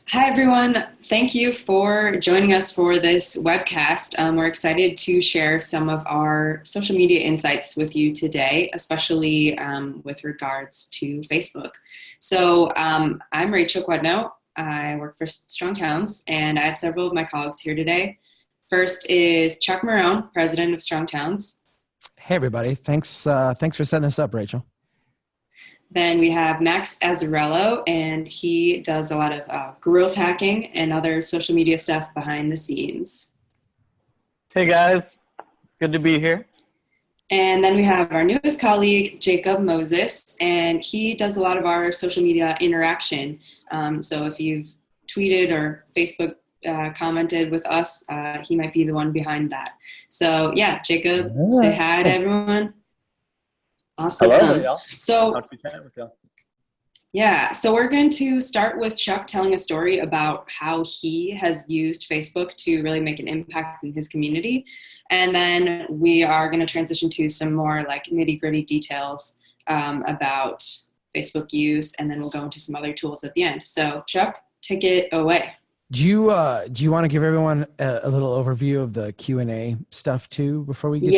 Hi, everyone. Thank you for joining us for this webcast. We're excited to share some of our social media insights with you today, especially with regards to Facebook. I'm Rachel Quedno. I work for Strong Towns, and I have several of my colleagues here today. First is Chuck Marion, president of Strong Towns. Hey, everybody. Thanks for setting this up, Rachel. Then we have Max Azzarello, and he does a lot of growth hacking and other social media stuff behind the scenes. Hey guys, good to be here. And then we have our newest colleague, Jacob Moses, and he does a lot of our social media interaction. So if you've tweeted or Facebook commented with us, he might be the one behind that. So yeah, Jacob, say hi to everyone. Awesome. Hello, y'all. So we're going to start with Chuck telling a story about how he has used Facebook to really make an impact in his community. And then we are going to transition to some more like nitty-gritty details about Facebook use, and then we'll go into some other tools at the end. So Chuck, take it away. Do you want to give everyone a little overview of the Q&A stuff too before we get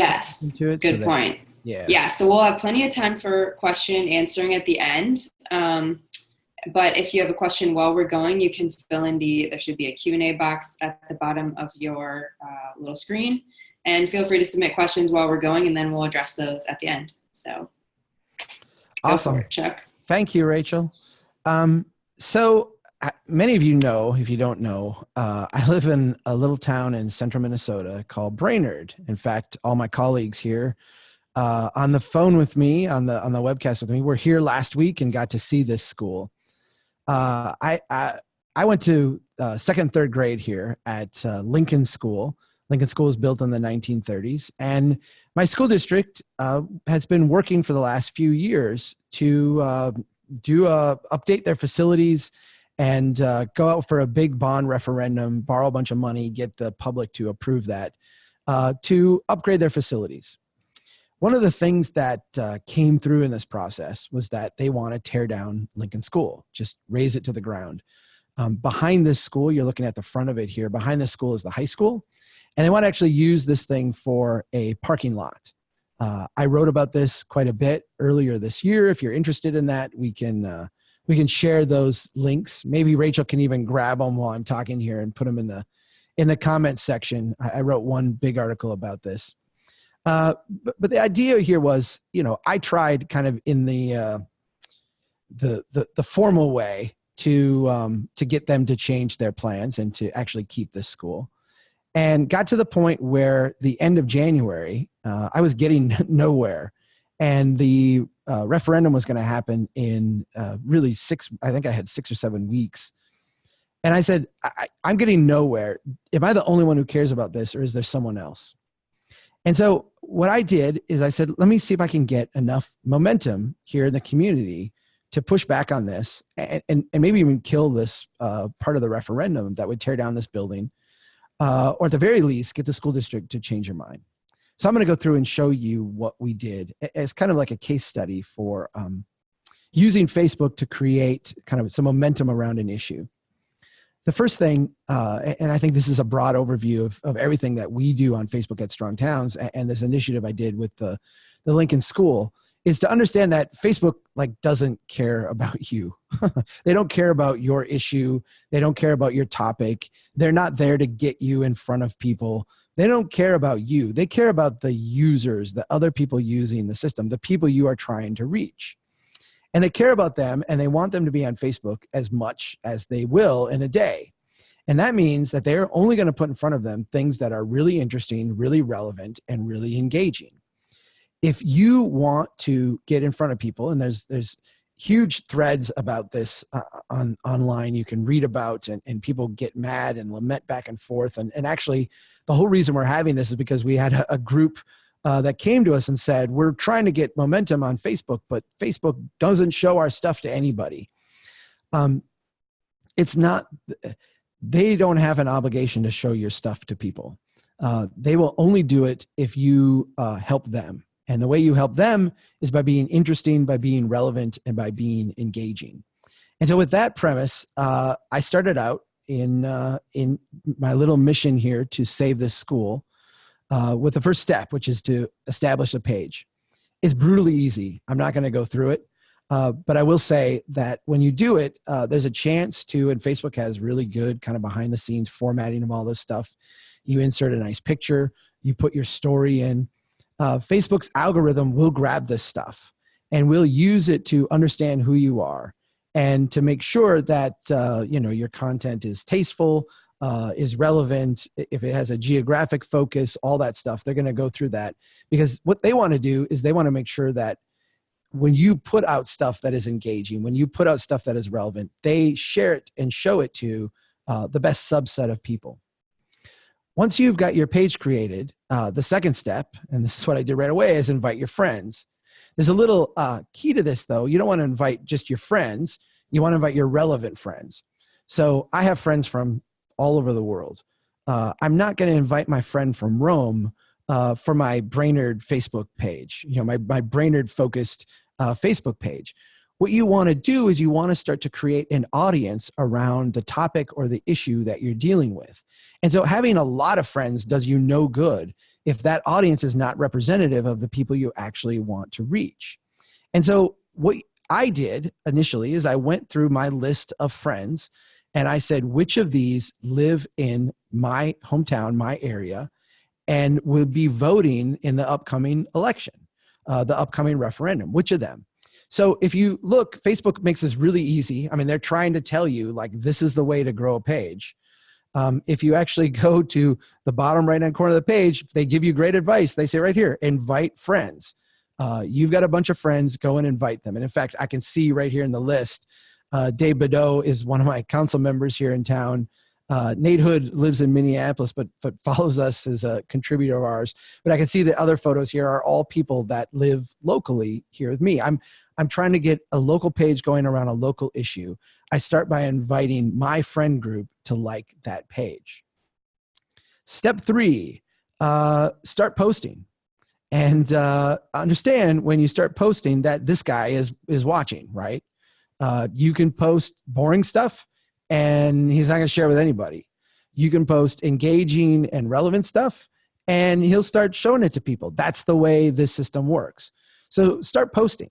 into it? Good point. Yeah, so we'll have plenty of time for question answering at the end. But if you have a question while we're going, you can fill in there should be a Q&A box at the bottom of your little screen. And feel free to submit questions while we're going, and then we'll address those at the end. So awesome. Go for it, Chuck. Thank you, Rachel. So many of you know, if you don't know, I live in a little town in central Minnesota called Brainerd. In fact, all my colleagues here on the phone with me, on the webcast with me, were here last week and got to see this school. I went to second and third grade here at Lincoln School. Lincoln School was built in the 1930s, and my school district has been working for the last few years to update their facilities and go out for a big bond referendum, borrow a bunch of money, get the public to approve that, to upgrade their facilities. One of the things that came through in this process was that they want to tear down Lincoln School, just raze it to the ground. Behind this school, you're looking at the front of it here, behind this school is the high school, and they want to actually use this thing for a parking lot. I wrote about this quite a bit earlier this year. If you're interested in that, we can share those links. Maybe Rachel can even grab them while I'm talking here and put them in the comments section. I wrote one big article about this. But the idea here was, I tried kind of in the formal way to get them to change their plans and to actually keep this school, and got to the point where the end of January, I was getting nowhere, and the referendum was going to happen in really I think I had 6 or 7 weeks. And I said, I'm getting nowhere. Am I the only one who cares about this, or is there someone else? And so what I did is I said, let me see if I can get enough momentum here in the community to push back on this and maybe even kill this part of the referendum that would tear down this building, or at the very least, get the school district to change their mind. So I'm going to go through and show you what we did as kind of like a case study for using Facebook to create kind of some momentum around an issue. The first thing, and I think this is a broad overview of everything that we do on Facebook at Strong Towns, and this initiative I did with the Lincoln School, is to understand that Facebook doesn't care about you. They don't care about your issue. They don't care about your topic. They're not there to get you in front of people. They don't care about you. They care about the users, the other people using the system, the people you are trying to reach. And they care about them, and they want them to be on Facebook as much as they will in a day. And that means that they're only going to put in front of them things that are really interesting, really relevant, and really engaging. If you want to get in front of people, and there's huge threads about this online you can read about, and people get mad and lament back and forth. And actually, the whole reason we're having this is because we had a group that came to us and said, we're trying to get momentum on Facebook, but Facebook doesn't show our stuff to anybody. They don't have an obligation to show your stuff to people. They will only do it if you help them. And the way you help them is by being interesting, by being relevant, and by being engaging. And so with that premise, I started out in my little mission here to save this school with the first step, which is to establish a page. It's brutally easy. I'm not going to go through it. But I will say that when you do it, there's a chance to, and Facebook has really good kind of behind the scenes formatting of all this stuff. You insert a nice picture, you put your story in. Facebook's algorithm will grab this stuff and will use it to understand who you are and to make sure that your content is tasteful, is relevant. If it has a geographic focus, all that stuff, they're going to go through that, because what they want to do is they want to make sure that when you put out stuff that is engaging, when you put out stuff that is relevant, they share it and show it to the best subset of people. Once you've got your page created, the second step, and this is what I did right away, is invite your friends. There's a little key to this, though. You don't want to invite just your friends. You want to invite your relevant friends. So I have friends from all over the world. I'm not going to invite my friend from Rome for my Brainerd Facebook page, my Brainerd focused Facebook page. What you want to do is you want to start to create an audience around the topic or the issue that you're dealing with. And so having a lot of friends does you no good if that audience is not representative of the people you actually want to reach. And so what I did initially is I went through my list of friends and I said, which of these live in my hometown, my area, and would be voting in the upcoming election, the upcoming referendum, which of them? So if you look, Facebook makes this really easy. I mean, they're trying to tell you, like, this is the way to grow a page. If you actually go to the bottom right-hand corner of the page, they give you great advice. They say right here, invite friends. You've got a bunch of friends, go and invite them. And in fact, I can see right here in the list, Dave Badeau is one of my council members here in town. Nate Hood lives in Minneapolis, but follows us as a contributor of ours. But I can see the other photos here are all people that live locally here with me. I'm trying to get a local page going around a local issue. I start by inviting my friend group to like that page. Step 3, start posting. And understand when you start posting that this guy is watching, right? You can post boring stuff and he's not going to share with anybody. You can post engaging and relevant stuff and he'll start showing it to people. That's the way this system works. So start posting.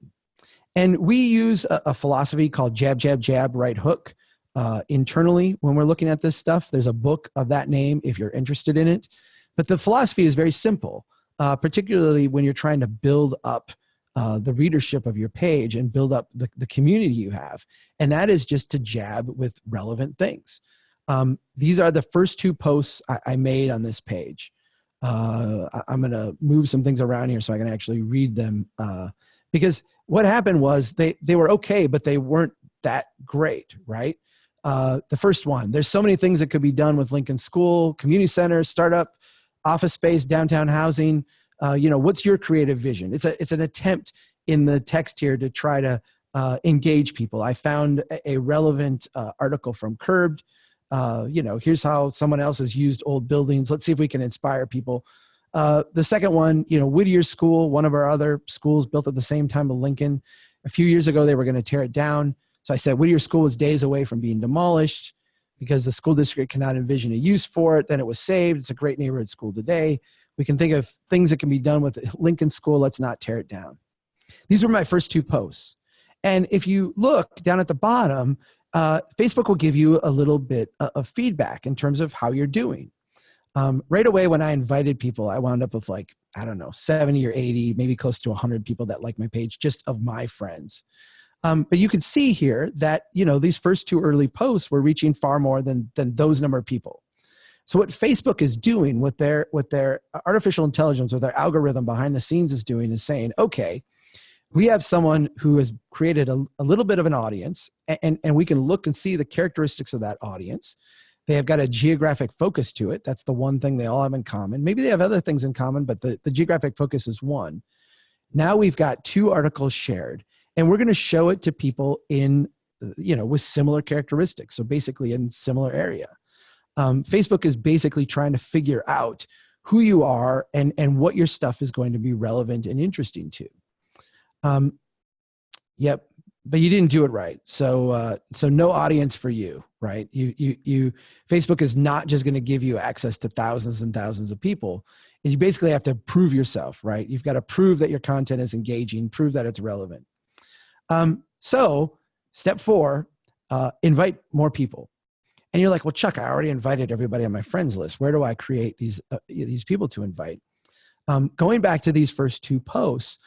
And we use a philosophy called jab, jab, jab, right hook internally when we're looking at this stuff. There's a book of that name if you're interested in it. But the philosophy is very simple, particularly when you're trying to build up the readership of your page and build up the community you have. And that is just to jab with relevant things. These are the first 2 posts I made on this page. I'm going to move some things around here so I can actually read them because what happened was they were okay, but they weren't that great, right? The first one, there's so many things that could be done with Lincoln School, community center, startup, office space, downtown housing. What's your creative vision? It's an attempt in the text here to try to engage people. I found a relevant article from Curbed. Here's how someone else has used old buildings. Let's see if we can inspire people. The second one, Whittier School, one of our other schools built at the same time of Lincoln. A few years ago, they were going to tear it down. So I said, Whittier School is days away from being demolished because the school district cannot envision a use for it. Then it was saved. It's a great neighborhood school today. We can think of things that can be done with Lincoln School. Let's not tear it down. These were my first 2 posts. And if you look down at the bottom, Facebook will give you a little bit of feedback in terms of how you're doing. Right away, when I invited people, I wound up with 70 or 80, maybe close to 100 people that like my page, just of my friends. But you can see here that, these first 2 early posts were reaching far more than those number of people. So what Facebook is doing with their artificial intelligence, or their algorithm behind the scenes is doing, is saying, okay, we have someone who has created a little bit of an audience, and we can look and see the characteristics of that audience. They have got a geographic focus to it. That's the one thing they all have in common. Maybe they have other things in common, but the geographic focus is one. Now we've got 2 articles shared, and we're going to show it to people with similar characteristics. So basically in similar area. Facebook is basically trying to figure out who you are and what your stuff is going to be relevant and interesting to. Yep. but you didn't do it right. So no audience for you, right? Facebook is not just going to give you access to thousands and thousands of people. You basically have to prove yourself, right? You've got to prove that your content is engaging, prove that it's relevant. So step 4, invite more people. And you're like, well, Chuck, I already invited everybody on my friends list. Where do I create these people to invite? Going back to these first 2 posts,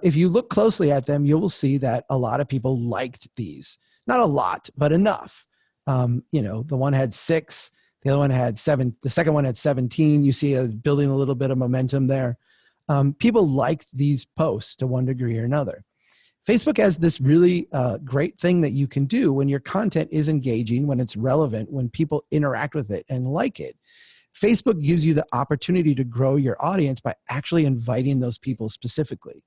if you look closely at them, you will see that a lot of people liked these. Not a lot, but enough. The one had 6, the other one had 7, the second one had 17. You see us building a little bit of momentum there. People liked these posts to one degree or another. Facebook has this really great thing that you can do when your content is engaging, when it's relevant, when people interact with it and like it. Facebook gives you the opportunity to grow your audience by actually inviting those people specifically.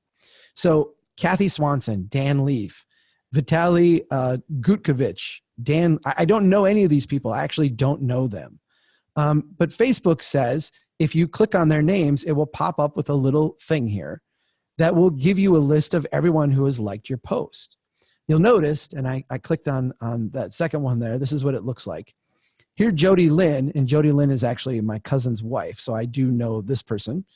So Kathy Swanson, Dan Leaf, Vitaly Gutkovich, Dan, I don't know any of these people. I actually don't know them. But Facebook says if you click on their names, it will pop up with a little thing here that will give you a list of everyone who has liked your post. You'll notice, and I clicked on that second one there, this is what it looks like. Here, Jody Lynn, and Jody Lynn is actually my cousin's wife, so I do know this person.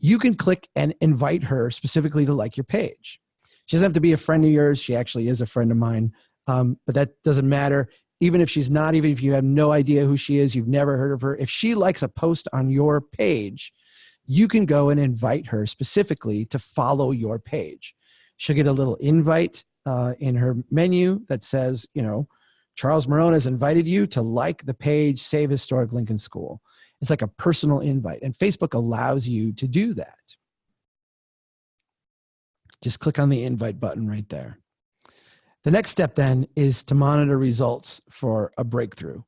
You can click and invite her specifically to like your page. She doesn't have to be a friend of yours. She actually is a friend of mine, but that doesn't matter. Even if she's not, even if you have no idea who she is, you've never heard of her, if she likes a post on your page, you can go and invite her specifically to follow your page. She'll get a little invite in her menu that says, Charles Marion has invited you to like the page, Save Historic Lincoln School. It's like a personal invite, and Facebook allows you to do that. Just click on the invite button right there. The next step then is to monitor results for a breakthrough.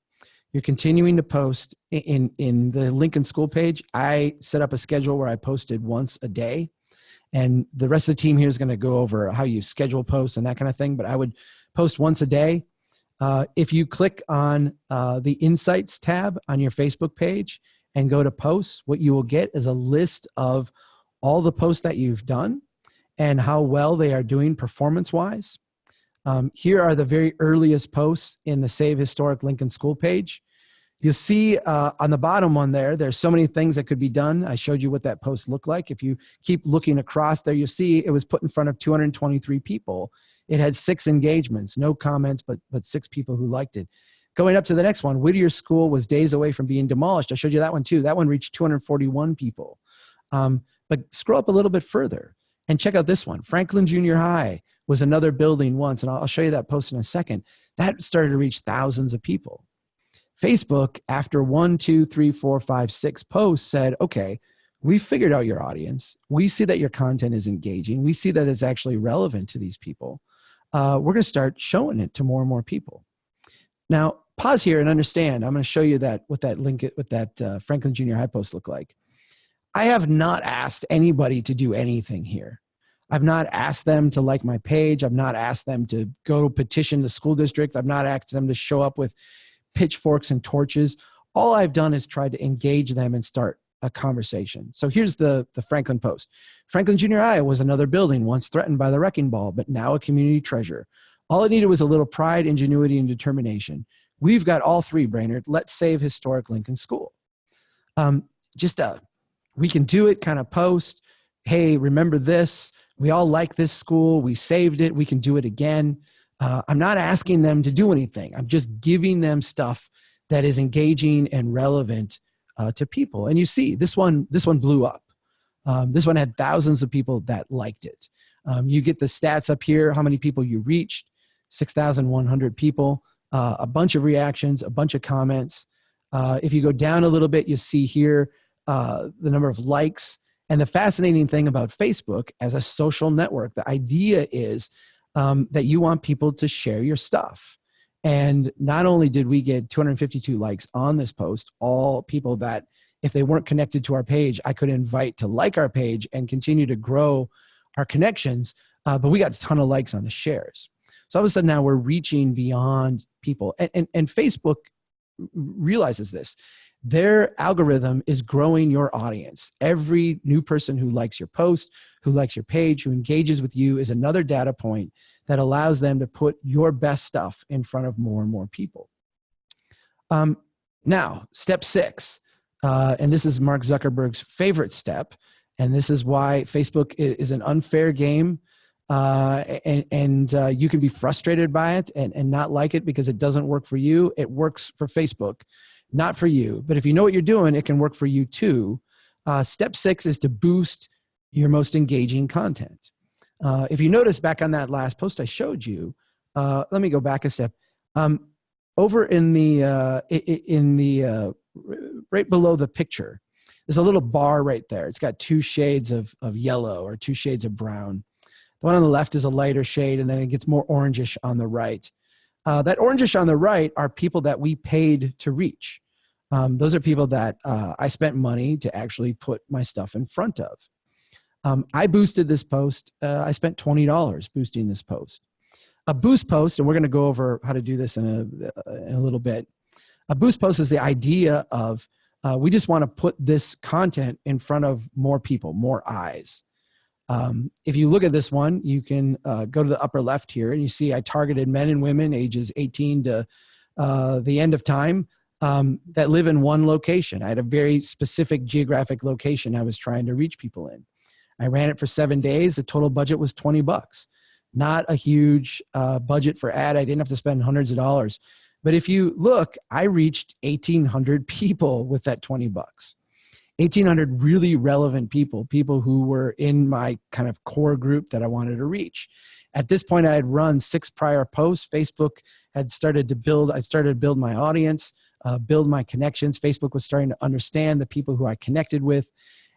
You're continuing to post in the Lincoln School page. I set up a schedule where I posted once a day, and the rest of the team here is going to go over how you schedule posts and that kind of thing, but I would post once a day. If you click on the Insights tab on your Facebook page and go to posts, what you will get is a list of all the posts that you've done and how well they are doing performance-wise. Here are the very earliest posts in the Save Historic Lincoln School page. You'll see on the bottom one there's so many things that could be done. I showed you what that post looked like. If you keep looking across there, you'll see it was put in front of 223 people. It had 6 engagements, no comments, but 6 people who liked it. Going up to the next one, Whittier School was days away from being demolished. I showed you that one too. That one reached 241 people. But scroll up a little bit further and check out this one. Franklin Junior High was another building once, and I'll show you that post in a second. That started to reach thousands of people. Facebook, after 1, 2, 3, 4, 5, 6 posts, said, okay, we figured out your audience. We see that your content is engaging. We see that it's actually relevant to these people. We're going to start showing it to more and more people. Now, pause here and understand. I'm going to show you what that Franklin Junior High post looked like. I have not asked anybody to do anything here. I've not asked them to like my page. I've not asked them to go petition the school district. I've not asked them to show up with pitchforks and torches. All I've done is tried to engage them and start a conversation. So here's the Franklin post. Franklin Junior High was another building once threatened by the wrecking ball, but now a community treasure. All it needed was a little pride, ingenuity, and determination. We've got all 3, Brainerd. Let's save historic Lincoln School. We can do it kind of post. Hey, remember this? We all like this school. We saved it. We can do it again. I'm not asking them to do anything. I'm just giving them stuff that is engaging and relevant to people. And you see, this one blew up. This one had thousands of people that liked it. You get the stats up here, how many people you reached, 6,100 people, a bunch of reactions, a bunch of comments. If you go down a little bit, you see here the number of likes. And the fascinating thing about Facebook as a social network, the idea is that you want people to share your stuff. And not only did we get 252 likes on this post, all people that if they weren't connected to our page, I could invite to like our page and continue to grow our connections, but we got a ton of likes on the shares. So all of a sudden now we're reaching beyond people. And Facebook realizes this. their algorithm is growing your audience. Every new person who likes your post, who likes your page, who engages with you is another data point that allows them to put your best stuff in front of more and more people. Now, step 6, and this is Mark Zuckerberg's favorite step, and this is why Facebook is an unfair game, and you can be frustrated by it and not like it because it doesn't work for you. It works for Facebook, not for you. But if you know what you're doing, it can work for you too. Step 6 is to boost your most engaging content. If you notice back on that last post I showed you, let me go back a step. Over in the right below the picture, there's a little bar right there. It's got 2 shades of yellow or 2 shades of brown. The one on the left is a lighter shade, and then it gets more orangish on the right. That orangish on the right are people that we paid to reach. Those are people that I spent money to actually put my stuff in front of. I boosted this post. I spent $20 boosting this post. A boost post, and we're going to go over how to do this in a little bit. A boost post is the idea of we just want to put this content in front of more people, more eyes. If you look at this one, you can go to the upper left here, and you see I targeted men and women ages 18 to the end of time that live in one location. I had a very specific geographic location I was trying to reach people in. I ran it for 7 days. The total budget was $20. Not a huge budget for ad. I didn't have to spend hundreds of dollars. But if you look, I reached 1,800 people with that $20. 1,800 really relevant people, people who were in my kind of core group that I wanted to reach. At this point, I had run 6 prior posts. Facebook had started to build, I started to build my audience, build my connections. Facebook was starting to understand the people who I connected with.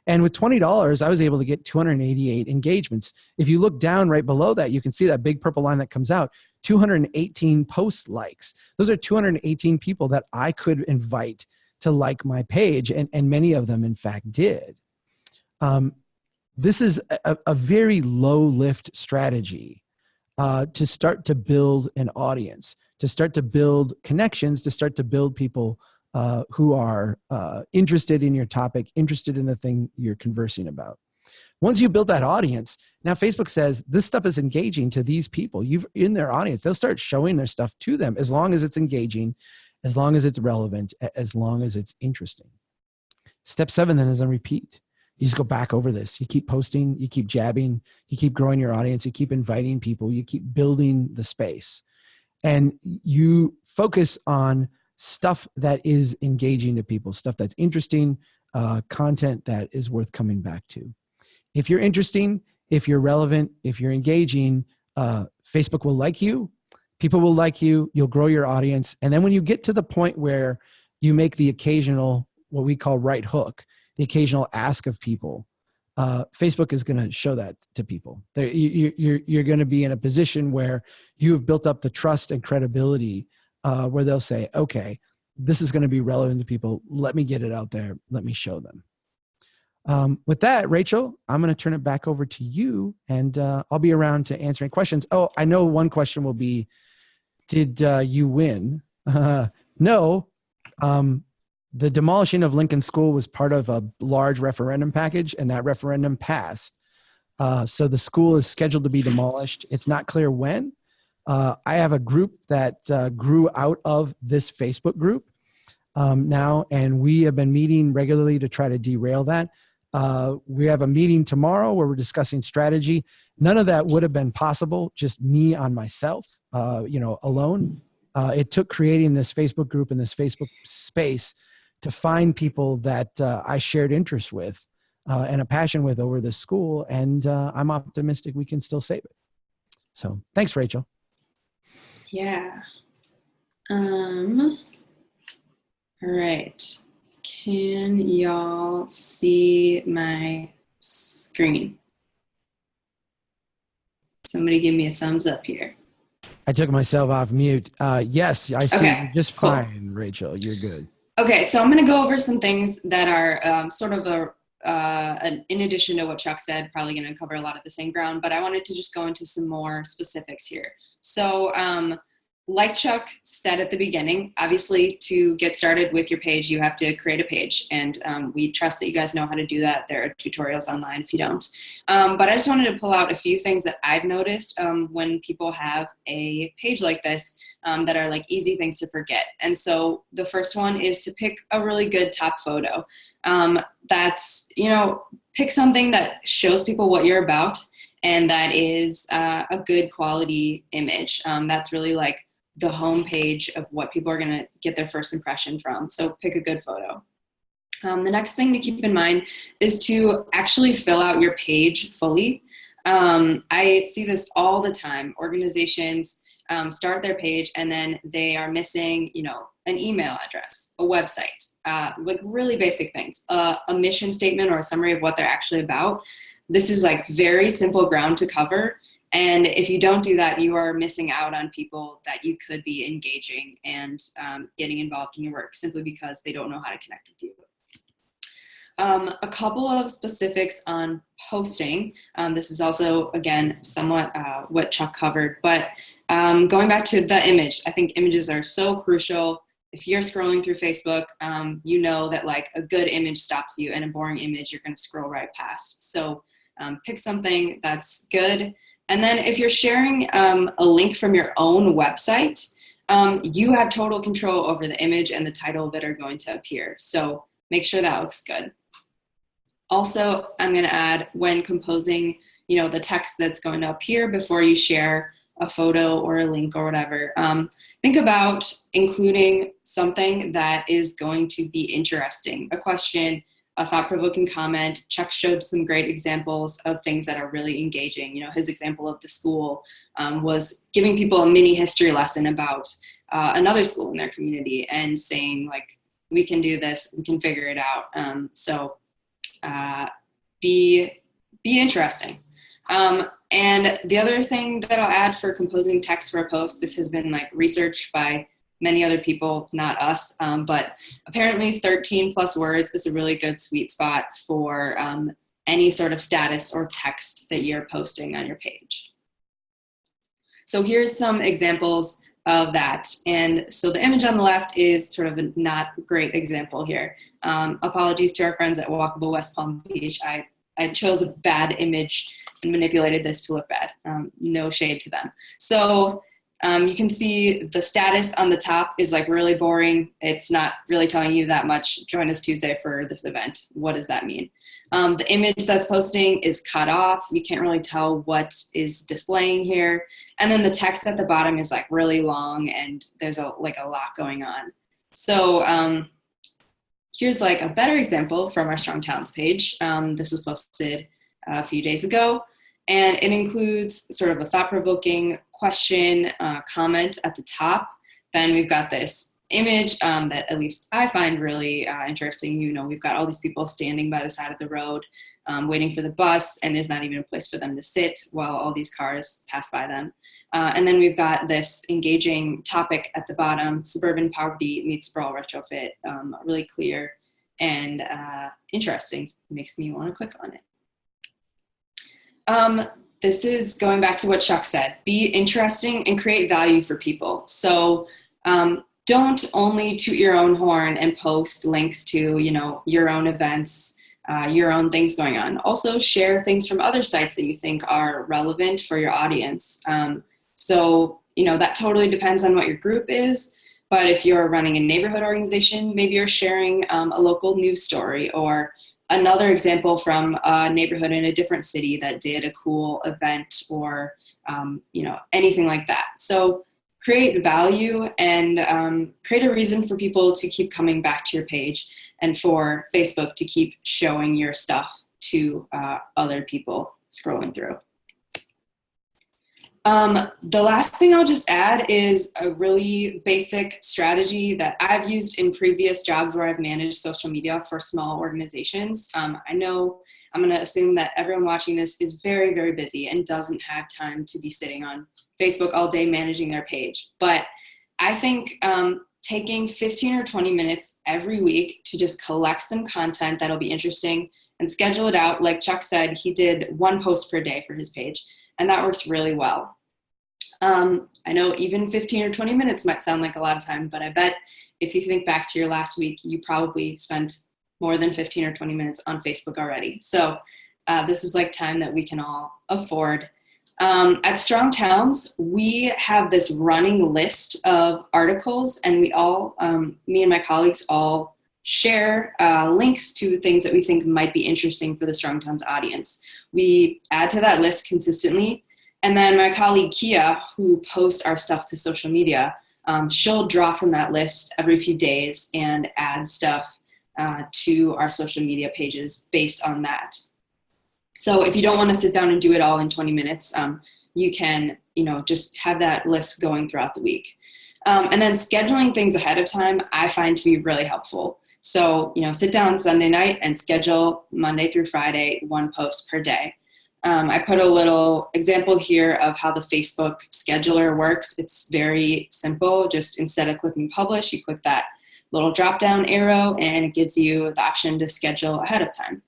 And with $20, I was able to get 288 engagements. If you look down right below that, you can see that big purple line that comes out, 218 post likes. Those are 218 people that I could invite to like my page, and many of them, in fact, did. This is a very low-lift strategy to start to build an audience, to start to build connections, to start to build people who are interested in your topic, interested in the thing you're conversing about. Once you build that audience, now Facebook says this stuff is engaging to these people. You've in their audience, they'll start showing their stuff to them as long as it's engaging, as long as it's relevant, as long as it's interesting. Step 7 then is on repeat. You just go back over this. You keep posting, you keep jabbing, you keep growing your audience, you keep inviting people, you keep building the space. And you focus on stuff that is engaging to people, stuff that's interesting, content that is worth coming back to. If you're interesting, if you're relevant, if you're engaging, Facebook will like you, people will like you, you'll grow your audience. And then when you get to the point where you make the occasional, what we call right hook, the occasional ask of people, Facebook is going to show that to people. You're going to be in a position where you have built up the trust and credibility where they'll say, okay, this is going to be relevant to people. Let me get it out there. Let me show them. With that, Rachel, I'm going to turn it back over to you, and I'll be around to answering questions. Oh, I know one question will be, did you win? No. The demolishing of Lincoln School was part of a large referendum package, and that referendum passed. So the school is scheduled to be demolished. It's not clear when. I have a group that grew out of this Facebook group now, and we have been meeting regularly to try to derail that. We have a meeting tomorrow where we're discussing strategy. None of that would have been possible, just me on myself, alone. It took creating this Facebook group and this Facebook space to find people that I shared interest with and a passion with over this school, and I'm optimistic we can still save it. So thanks, Rachel. Yeah. All right. Can y'all see my screen? Somebody give me a thumbs up here. I took myself off mute. Yes, I see you just fine, cool. Rachel. You're good. Okay, so I'm going to go over some things that are sort of in addition to what Chuck said, probably going to cover a lot of the same ground, but I wanted to just go into some more specifics here. So like Chuck said at the beginning, obviously to get started with your page, you have to create a page, and we trust that you guys know how to do that. There are tutorials online if you don't. But I just wanted to pull out a few things that I've noticed when people have a page like this that are like easy things to forget. And so the first one is to pick a really good top photo. That's, pick something that shows people what you're about and that is a good quality image. That's really like the homepage of what people are going to get their first impression from. So pick a good photo. The next thing to keep in mind is to actually fill out your page fully. I see this all the time. Organizations start their page and then they are missing, an email address, a website, like really basic things, a mission statement or a summary of what they're actually about. This is like very simple ground to cover. And if you don't do that, you are missing out on people that you could be engaging and getting involved in your work simply because they don't know how to connect with you. A couple of specifics on posting. This is also, again, somewhat what Chuck covered, but going back to the image, I think images are so crucial. If you're scrolling through Facebook, you know that like a good image stops you and a boring image you're going to scroll right past. So pick something that's good. And then if you're sharing a link from your own website, you have total control over the image and the title that are going to appear. So make sure that looks good. Also, I'm going to add when composing, the text that's going to appear before you share a photo or a link or whatever. Think about including something that is going to be interesting, a question, a thought-provoking comment. Chuck showed some great examples of things that are really engaging. His example of the school was giving people a mini history lesson about another school in their community and saying, like, we can do this, we can figure it out. So be interesting. And the other thing that I'll add for composing text for a post, this has been like researched by many other people, not us, but apparently 13 plus words is a really good sweet spot for any sort of status or text that you're posting on your page. So here's some examples of that. And so the image on the left is sort of a not great example here. Apologies to our friends at Walkable West Palm Beach. I chose a bad image and manipulated this to look bad. No shade to them. So you can see the status on the top is like really boring. It's not really telling you that much. Join us Tuesday for this event. What does that mean? The image that's posting is cut off. You can't really tell what is displaying here. And then the text at the bottom is like really long and there's a lot going on. So here's like a better example from our Strong Talents page. This was posted a few days ago, and it includes sort of a thought-provoking question, comment at the top. Then we've got this image that at least I find really interesting. We've got all these people standing by the side of the road waiting for the bus, and there's not even a place for them to sit while all these cars pass by them. And then we've got this engaging topic at the bottom, suburban poverty meets sprawl retrofit, really clear and interesting. Makes me want to click on it. This is going back to what Chuck said, be interesting and create value for people. So don't only toot your own horn and post links to, your own events, your own things going on. Also share things from other sites that you think are relevant for your audience. So, that totally depends on what your group is. But if you're running a neighborhood organization, maybe you're sharing a local news story or another example from a neighborhood in a different city that did a cool event or, anything like that. So create value and create a reason for people to keep coming back to your page and for Facebook to keep showing your stuff to other people scrolling through. The last thing I'll just add is a really basic strategy that I've used in previous jobs where I've managed social media for small organizations. I know I'm going to assume that everyone watching this is very, very busy and doesn't have time to be sitting on Facebook all day managing their page. But I think taking 15 or 20 minutes every week to just collect some content that'll be interesting and schedule it out. Like Chuck said, he did one post per day for his page, and that works really well. I know even 15 or 20 minutes might sound like a lot of time, but I bet if you think back to your last week, you probably spent more than 15 or 20 minutes on Facebook already. So this is like time that we can all afford. At Strong Towns, we have this running list of articles, and we all, me and my colleagues all share links to things that we think might be interesting for the Strong Towns audience. We add to that list consistently. And then my colleague Kia, who posts our stuff to social media, she'll draw from that list every few days and add stuff to our social media pages based on that. So if you don't want to sit down and do it all in 20 minutes, you can, just have that list going throughout the week. And then scheduling things ahead of time, I find to be really helpful. So, sit down Sunday night and schedule Monday through Friday, one post per day. I put a little example here of how the Facebook scheduler works. It's very simple. Just instead of clicking publish, you click that little drop-down arrow, and it gives you the option to schedule ahead of time.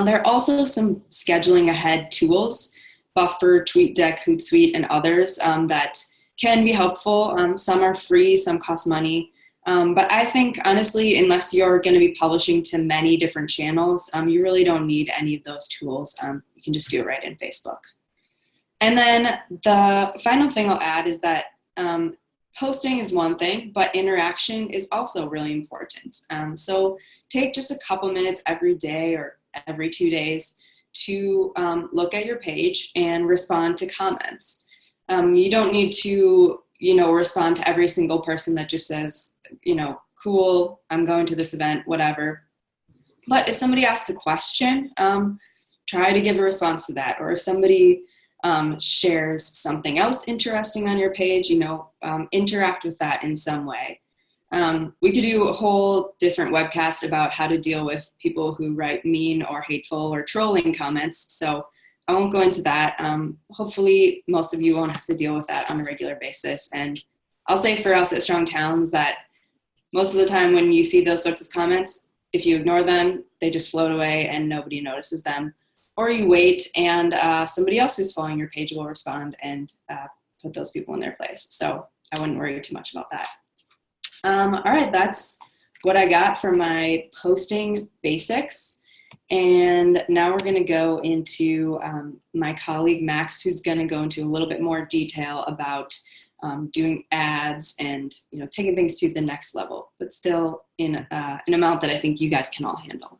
There are also some scheduling ahead tools, Buffer, TweetDeck, Hootsuite, and others that can be helpful. Some are free, some cost money. But I think, honestly, unless you're going to be publishing to many different channels, you really don't need any of those tools. You can just do it right in Facebook. And then the final thing I'll add is that posting is one thing, but interaction is also really important. So take just a couple minutes every day or every 2 days to look at your page and respond to comments. You don't need to, respond to every single person that just says, cool, I'm going to this event, whatever. But if somebody asks a question, try to give a response to that. Or if somebody shares something else interesting on your page, interact with that in some way. We could do a whole different webcast about how to deal with people who write mean or hateful or trolling comments. So I won't go into that. Hopefully most of you won't have to deal with that on a regular basis. And I'll say for us at Strong Towns that most of the time when you see those sorts of comments, if you ignore them, they just float away and nobody notices them. Or you wait and somebody else who's following your page will respond and put those people in their place. So I wouldn't worry too much about that. All right, that's what I got for my posting basics. And now we're going to go into my colleague Max, who's going to go into a little bit more detail about doing ads and taking things to the next level, but still in an amount that I think you guys can all handle.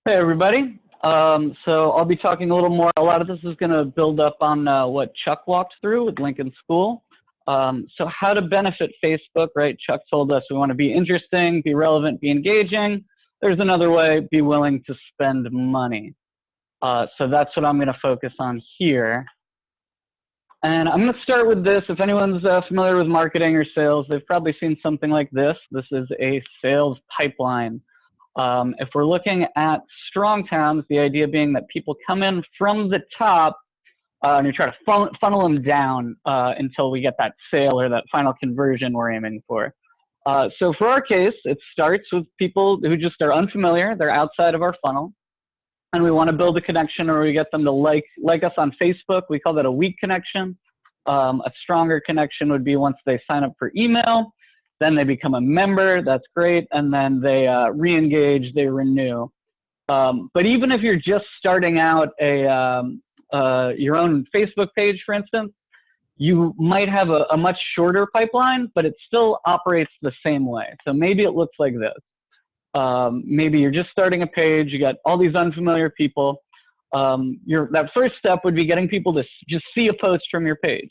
Hey everybody. So I'll be talking a little more. A lot of this is going to build up on what Chuck walked through with Lincoln School. So how to benefit Facebook, right? Chuck told us we want to be interesting, be relevant, be engaging. There's another way, be willing to spend money. So that's what I'm going to focus on here. And I'm going to start with this. If anyone's familiar with marketing or sales, they've probably seen something like this. This is a sales pipeline. If we're looking at Strong Towns, the idea being that people come in from the top and you try to funnel them down until we get that sale or that final conversion we're aiming for. So for our case, it starts with people who just are unfamiliar. They're outside of our funnel. And we want to build a connection, or we get them to like us on Facebook. We call that a weak connection. A stronger connection would be once they sign up for email, then they become a member. That's great. And then they re-engage, they renew. But even if you're just starting out your own Facebook page, for instance, you might have a much shorter pipeline, but it still operates the same way. So maybe it looks like this. Maybe you're just starting a page, you got all these unfamiliar people. That first step would be getting people to just see a post from your page.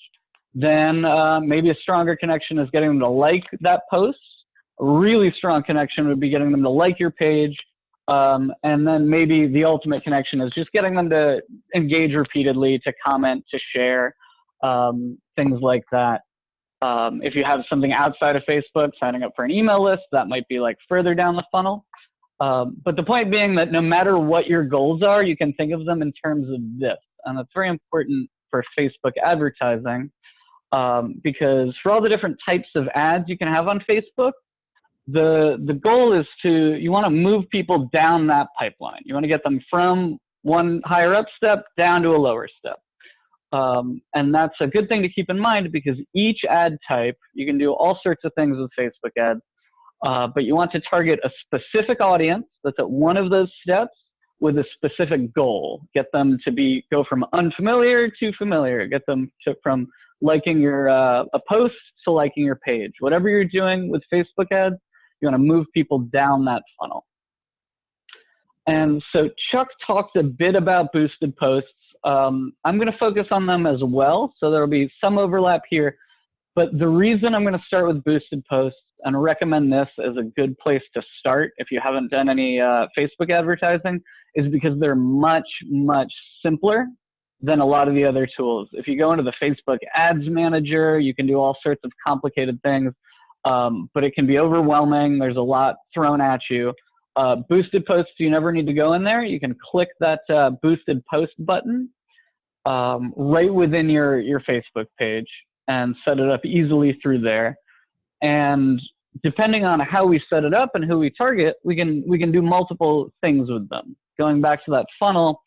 Then maybe a stronger connection is getting them to like that post. A really strong connection would be getting them to like your page. And then maybe the ultimate connection is just getting them to engage repeatedly, to comment, to share, things like that. If you have something outside of Facebook, signing up for an email list, that might be like further down the funnel. But the point being that no matter what your goals are, you can think of them in terms of this. And that's very important for Facebook advertising because for all the different types of ads you can have on Facebook, the goal is you want to move people down that pipeline. You want to get them from one higher up step down to a lower step. And that's a good thing to keep in mind, because each ad type, you can do all sorts of things with Facebook ads, but you want to target a specific audience that's at one of those steps with a specific goal. Get them to go from unfamiliar to familiar. Get them from liking your a post to liking your page. Whatever you're doing with Facebook ads, you want to move people down that funnel. And so Chuck talked a bit about boosted posts. I'm going to focus on them as well, so there will be some overlap here. But the reason I'm going to start with boosted posts and recommend this as a good place to start if you haven't done any Facebook advertising is because they're much, much simpler than a lot of the other tools. If you go into the Facebook Ads Manager, you can do all sorts of complicated things, but it can be overwhelming. There's a lot thrown at you. Boosted posts, you never need to go in there. You can click that boosted post button right within your Facebook page and set it up easily through there. And depending on how we set it up and who we target, we can do multiple things with them. Going back to that funnel,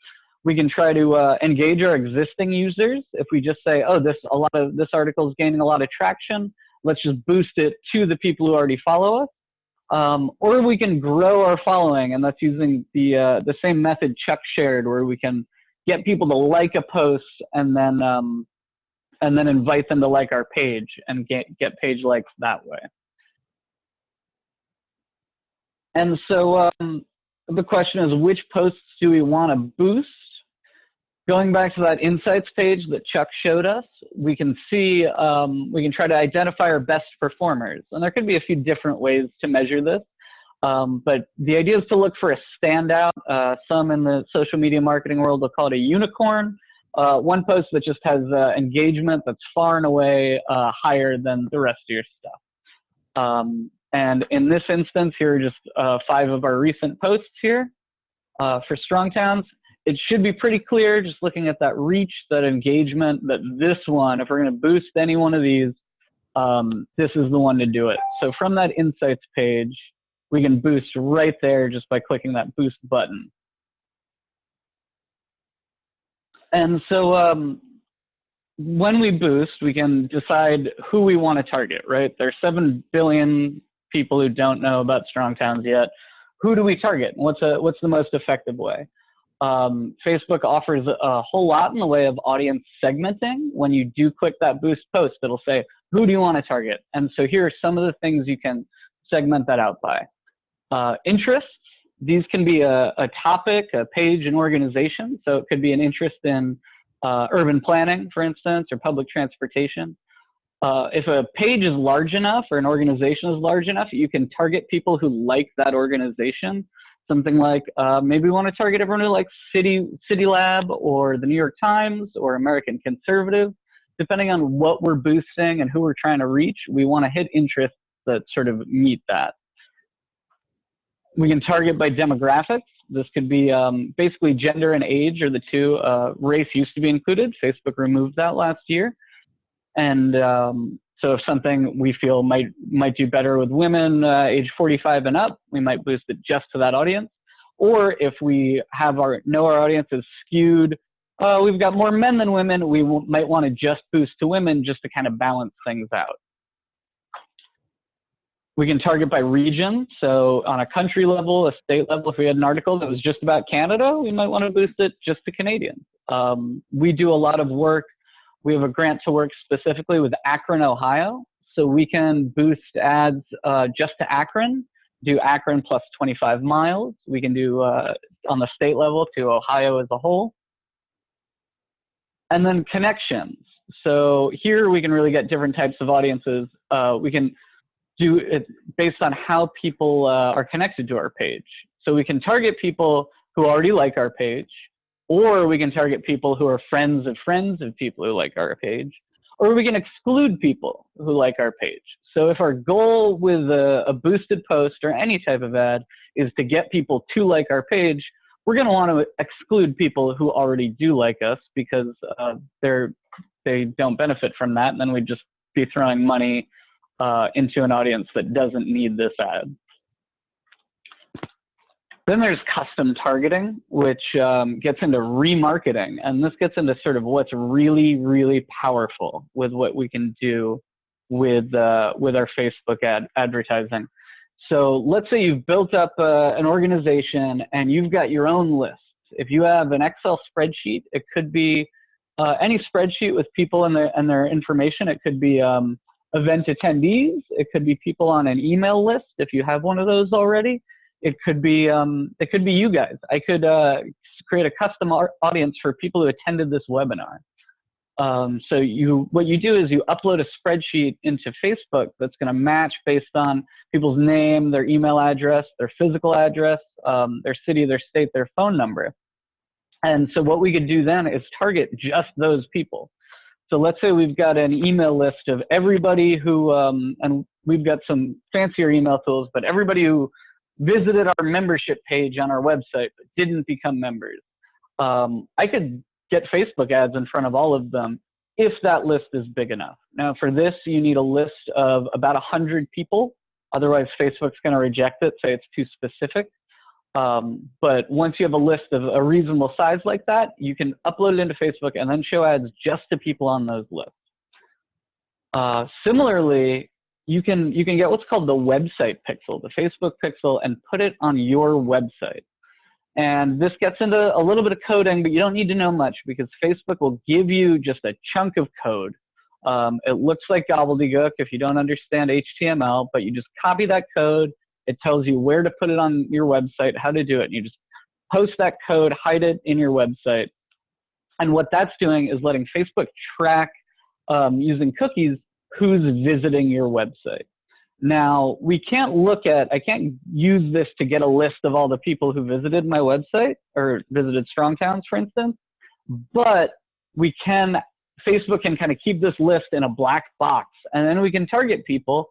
we can try to engage our existing users. If we just say, oh, this article is gaining a lot of traction, let's just boost it to the people who already follow us. Or we can grow our following, and that's using the same method Chuck shared, where we can get people to like a post and then invite them to like our page and get page likes that way. And so the question is, which posts do we want to boost? Going back to that insights page that Chuck showed us, we can see, we can try to identify our best performers. And there could be a few different ways to measure this. But the idea is to look for a standout. Some in the social media marketing world will call it a unicorn. One post that just has engagement that's far and away higher than the rest of your stuff. And in this instance, here are just 5 of our recent posts here for Strong Towns. It should be pretty clear, just looking at that reach, that engagement, that this one, if we're going to boost any one of these, this is the one to do it. So from that insights page, we can boost right there just by clicking that boost button. And so when we boost, we can decide who we want to target, right? There's 7 billion people who don't know about Strong Towns yet. Who do we target? What's the most effective way? Facebook offers a whole lot in the way of audience segmenting. When you do click that boost post, it'll say, who do you want to target? And so here are some of the things you can segment that out by. Interests. These can be a topic, a page, an organization. So it could be an interest in urban planning, for instance, or public transportation. If a page is large enough or an organization is large enough, you can target people who like that organization. Something like maybe we want to target everyone who likes City Lab or the New York Times or American Conservative. Depending on what we're boosting and who we're trying to reach, we want to hit interests that sort of meet that. We can target by demographics. This could be basically gender and age are the two. Race used to be included. Facebook removed that last year. And so if something we feel might do better with women age 45 and up, we might boost it just to that audience. Or if we have know our audience is skewed, we've got more men than women, we might want to just boost to women just to kind of balance things out. We can target by region. So on a country level, a state level, if we had an article that was just about Canada, we might want to boost it just to Canadians. We do a lot of work. We have a grant to work specifically with Akron, Ohio. So we can boost ads just to Akron, do Akron plus 25 miles. We can do on the state level to Ohio as a whole. And then connections. So here we can really get different types of audiences. We can do it based on how people are connected to our page. So we can target people who already like our page, or we can target people who are friends of people who like our page, or we can exclude people who like our page. So if our goal with a boosted post or any type of ad is to get people to like our page, we're going to want to exclude people who already do like us because they don't benefit from that, and then we'd just be throwing money into an audience that doesn't need this ad. Then there's custom targeting, which gets into remarketing. And this gets into sort of what's really, really powerful with what we can do with our Facebook advertising. So let's say you've built up an organization and you've got your own list. If you have an Excel spreadsheet, it could be any spreadsheet with people and their information. It could be event attendees. It could be people on an email list if you have one of those already. It could be you guys. I could create a custom audience for people who attended this webinar. So what you do is you upload a spreadsheet into Facebook that's going to match based on people's name, their email address, their physical address, their city, their state, their phone number. And so what we could do then is target just those people. So let's say we've got an email list of everybody who, and we've got some fancier email tools, but everybody who visited our membership page on our website but didn't become members. I could get Facebook ads in front of all of them if that list is big enough. Now for this, you need a list of about 100 people. Otherwise, Facebook's going to reject it, say it's too specific. But once you have a list of a reasonable size like that, you can upload it into Facebook and then show ads just to people on those lists. Similarly, you can get what's called the website pixel, the Facebook pixel, and put it on your website. And this gets into a little bit of coding, but you don't need to know much because Facebook will give you just a chunk of code. It looks like gobbledygook if you don't understand HTML, but you just copy that code. It tells you where to put it on your website, how to do it. And you just post that code, hide it in your website. And what that's doing is letting Facebook track using cookies who's visiting your website. Now, I can't use this to get a list of all the people who visited my website or visited Strong Towns, for instance, but Facebook can kind of keep this list in a black box, and then we can target people,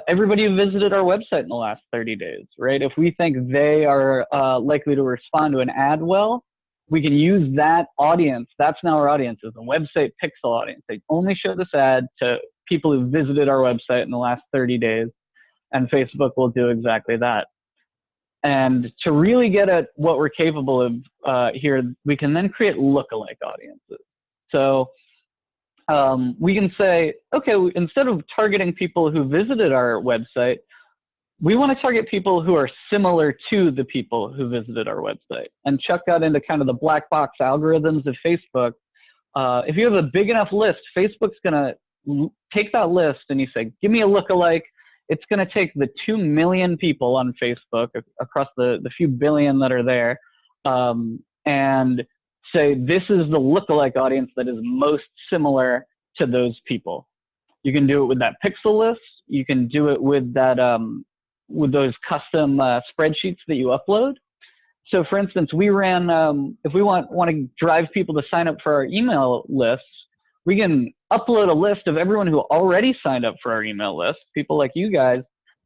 everybody who visited our website in the last 30 days, right? If we think they are likely to respond to an ad well, we can use that audience. That's now our audience, is a website pixel audience. They only show this ad to people who visited our website in the last 30 days, and Facebook will do exactly that. And to really get at what we're capable of here, we can then create lookalike audiences. So we can say, okay, instead of targeting people who visited our website, we want to target people who are similar to the people who visited our website. And Chuck got into kind of the black box algorithms of Facebook. If you have a big enough list, Facebook's going to take that list and you say, give me a lookalike. It's going to take the 2 million people on Facebook across the few billion that are there and say, this is the lookalike audience that is most similar to those people. You can do it with that pixel list. You can do it with that with those custom spreadsheets that you upload. So for instance, we ran, if we want to drive people to sign up for our email list, we can upload a list of everyone who already signed up for our email list, people like you guys,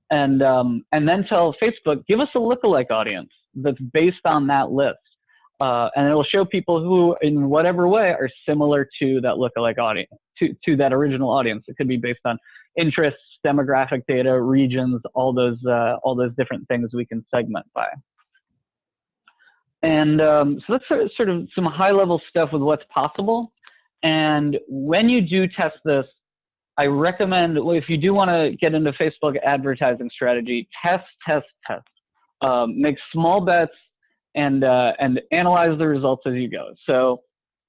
and then tell Facebook, give us a lookalike audience that's based on that list. And it'll show people who, in whatever way, are similar to that lookalike audience, to that original audience. It could be based on interests, demographic data, regions, all those different things we can segment by. And so that's sort of some high-level stuff with what's possible. And when you do test this, I recommend, if you do want to get into Facebook advertising strategy, test. Make small bets and analyze the results as you go. So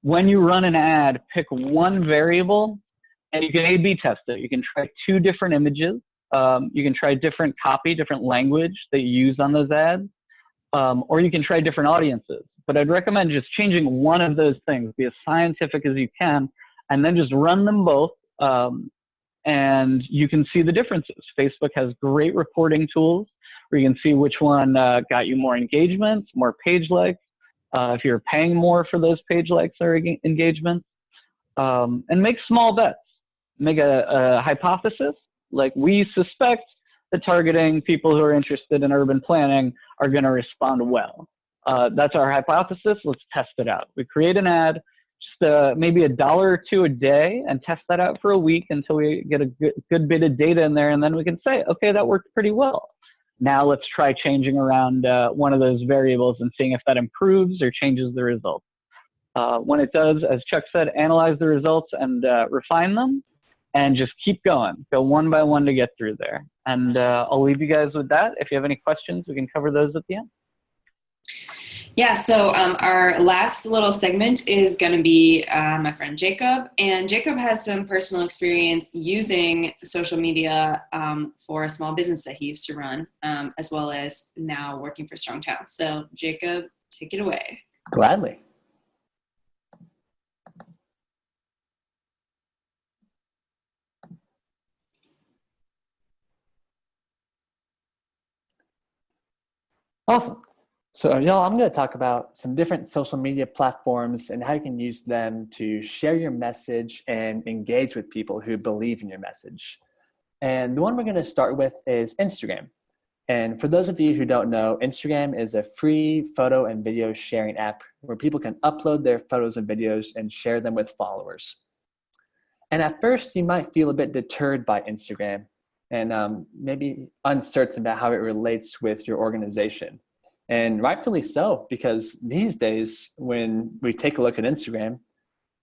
when you run an ad, pick one variable and you can A/B test it. You can try 2 different images. You can try different copy, different language that you use on those ads. Or you can try different audiences. But I'd recommend just changing one of those things, be as scientific as you can, and then just run them both. And you can see the differences. Facebook has great reporting tools where you can see which one got you more engagements, more page likes, if you're paying more for those page likes or engagements. And make small bets. Make a hypothesis, like we suspect that targeting people who are interested in urban planning are going to respond well. That's our hypothesis. Let's test it out. We create an ad, just maybe $1 or $2 a day, and test that out for a week until we get a good bit of data in there, and then we can say, okay, that worked pretty well. Now let's try changing around one of those variables and seeing if that improves or changes the results. When it does, as Chuck said, analyze the results and refine them, and just keep going. Go one by one to get through there. And I'll leave you guys with that. If you have any questions, we can cover those at the end. Yeah, so our last little segment is going to be my friend Jacob. And Jacob has some personal experience using social media for a small business that he used to run, as well as now working for Strong Town. So Jacob, take it away. Gladly. Awesome. So y'all, I'm going to talk about some different social media platforms and how you can use them to share your message and engage with people who believe in your message. And the one we're going to start with is Instagram. And for those of you who don't know, Instagram is a free photo and video sharing app where people can upload their photos and videos and share them with followers. And at first, you might feel a bit deterred by Instagram and maybe uncertain about how it relates with your organization. And rightfully so, because these days, when we take a look at Instagram,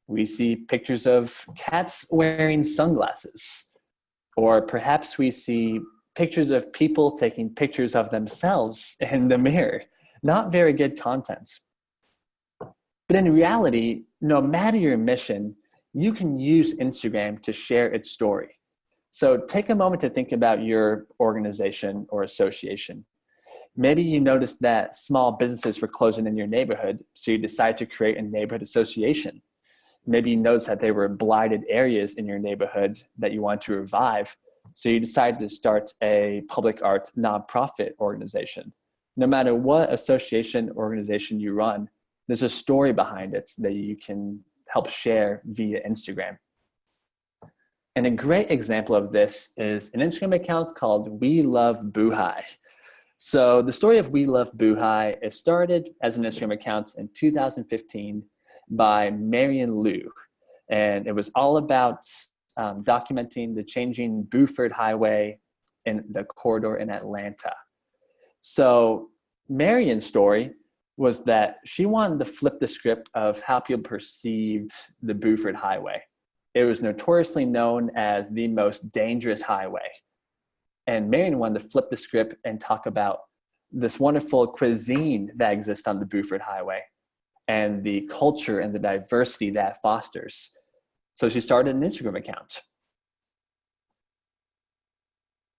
we see pictures of cats wearing sunglasses, or perhaps we see pictures of people taking pictures of themselves in the mirror. Not very good content. But in reality, no matter your mission, you can use Instagram to share its story. So take a moment to think about your organization or association. Maybe you noticed that small businesses were closing in your neighborhood, so you decided to create a neighborhood association. Maybe you noticed that there were blighted areas in your neighborhood that you want to revive, so you decided to start a public art nonprofit organization. No matter what association organization you run, there's a story behind it that you can help share via Instagram. And a great example of this is an Instagram account called We Love Buhai. So the story of We Love Buhai is started as an Instagram account in 2015 by Marion Liu. And it was all about documenting the changing Buford Highway in the corridor in Atlanta. So Marion's story was that she wanted to flip the script of how people perceived the Buford Highway. It was notoriously known as the most dangerous highway. And Marion wanted to flip the script and talk about this wonderful cuisine that exists on the Buford Highway and the culture and the diversity that fosters. So she started an Instagram account.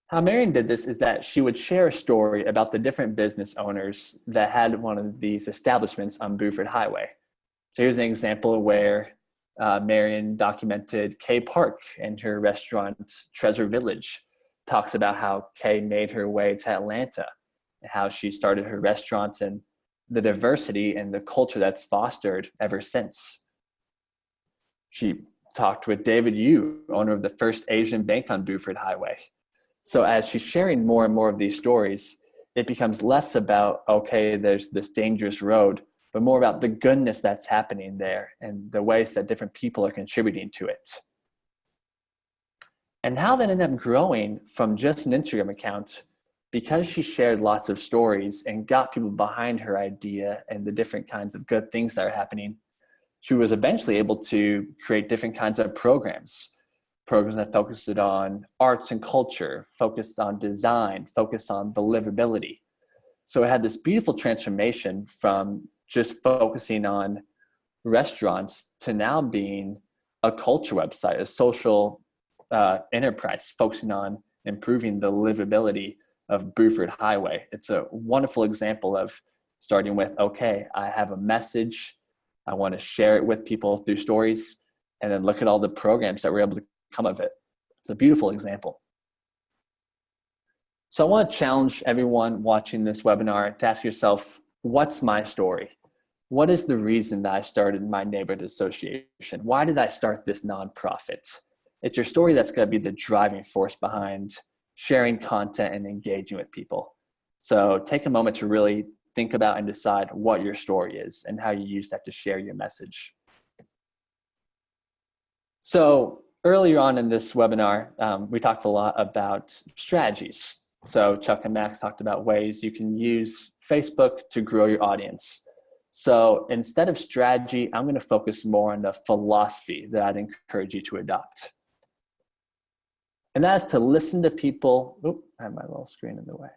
How Marion did this is that she would share a story about the different business owners that had one of these establishments on Buford Highway. So here's an example where Marion documented Kay Park and her restaurant, Treasure Village, talks about how Kay made her way to Atlanta and how she started her restaurants and the diversity and the culture that's fostered ever since. She talked with David Yu, owner of the first Asian bank on Buford Highway. So as she's sharing more and more of these stories, it becomes less about, okay, there's this dangerous road, but more about the goodness that's happening there and the ways that different people are contributing to it. And how that ended up growing from just an Instagram account, because she shared lots of stories and got people behind her idea and the different kinds of good things that are happening, she was eventually able to create different kinds of programs that focused on arts and culture, focused on design, focused on the livability. So it had this beautiful transformation from just focusing on restaurants to now being a culture website, a social enterprise focusing on improving the livability of Buford Highway. It's a wonderful example of starting with, okay, I have a message, I want to share it with people through stories, and then look at all the programs that were able to come of it. It's a beautiful example. So I want to challenge everyone watching this webinar to ask yourself, what's my story? What is the reason that I started my neighborhood association? Why did I start this nonprofit? It's your story that's going to be the driving force behind sharing content and engaging with people. So take a moment to really think about and decide what your story is and how you use that to share your message. So earlier on in this webinar, we talked a lot about strategies. So Chuck and Max talked about ways you can use Facebook to grow your audience. So instead of strategy, I'm going to focus more on the philosophy that I'd encourage you to adopt. And that is to listen to people. Oop, I have my little screen in the way.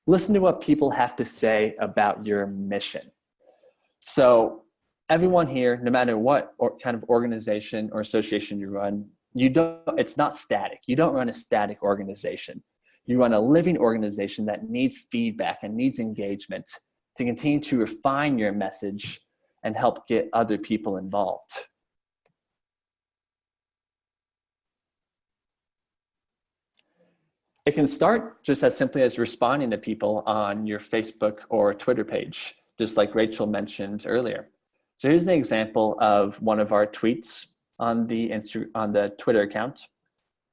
Listen to what people have to say about your mission. So everyone here, no matter what kind of organization or association you run, it's not static. You don't run a static organization. You run a living organization that needs feedback and needs engagement to continue to refine your message and help get other people involved. It can start just as simply as responding to people on your Facebook or Twitter page, just like Rachel mentioned earlier. So here's an example of one of our tweets on the Twitter account.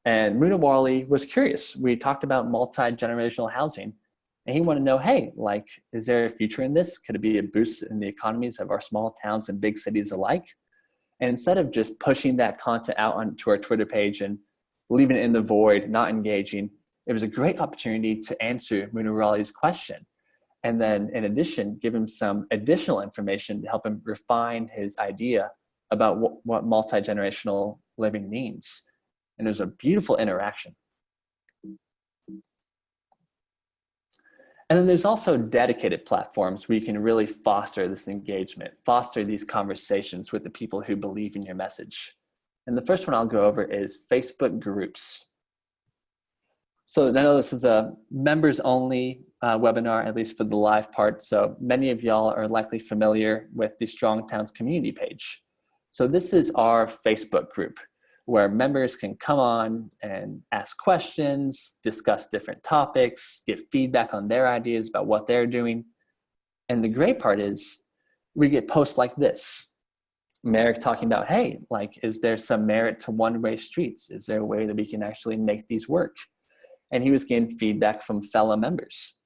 And Muna Wally was curious. We talked about multi-generational housing, and he wanted to know, hey, like, is there a future in this? Could it be a boost in the economies of our small towns and big cities alike? And instead of just pushing that content out onto our Twitter page and leaving it in the void, not engaging, it was a great opportunity to answer Muna Wally's question. And then in addition, give him some additional information to help him refine his idea about what multi-generational living means. And it was a beautiful interaction. And then there's also dedicated platforms where you can really foster this engagement, foster these conversations with the people who believe in your message. And the first one I'll go over is Facebook groups. So I know this is a members only webinar, at least for the live part. So many of y'all are likely familiar with the Strong Towns community page. So this is our Facebook group where members can come on and ask questions, discuss different topics, get feedback on their ideas about what they're doing. And the great part is we get posts like this. Merrick talking about, hey, like, is there some merit to one-way streets? Is there a way that we can actually make these work? And he was getting feedback from fellow members.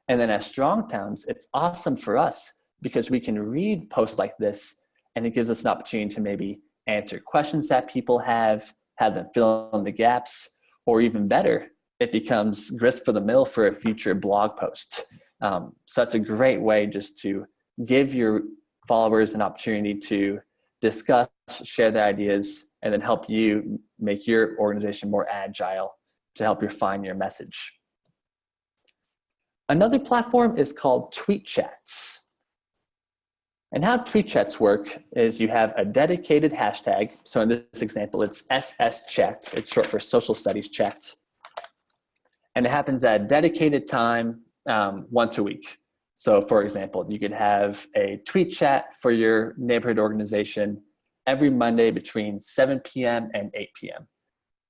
And then as Strong Towns, it's awesome for us because we can read posts like this, and it gives us an opportunity to maybe answer questions that people have them fill in the gaps, or even better, it becomes grist for the mill for a future blog post. So that's a great way just to give your followers an opportunity to discuss, share their ideas, and then help you make your organization more agile to help refine your message. Another platform is called Tweet Chats. And how tweet chats work is you have a dedicated hashtag. So in this example, it's SS Chat. It's short for Social Studies Chat. And it happens at a dedicated time once a week. So for example, you could have a tweet chat for your neighborhood organization every Monday between 7 p.m. and 8 p.m.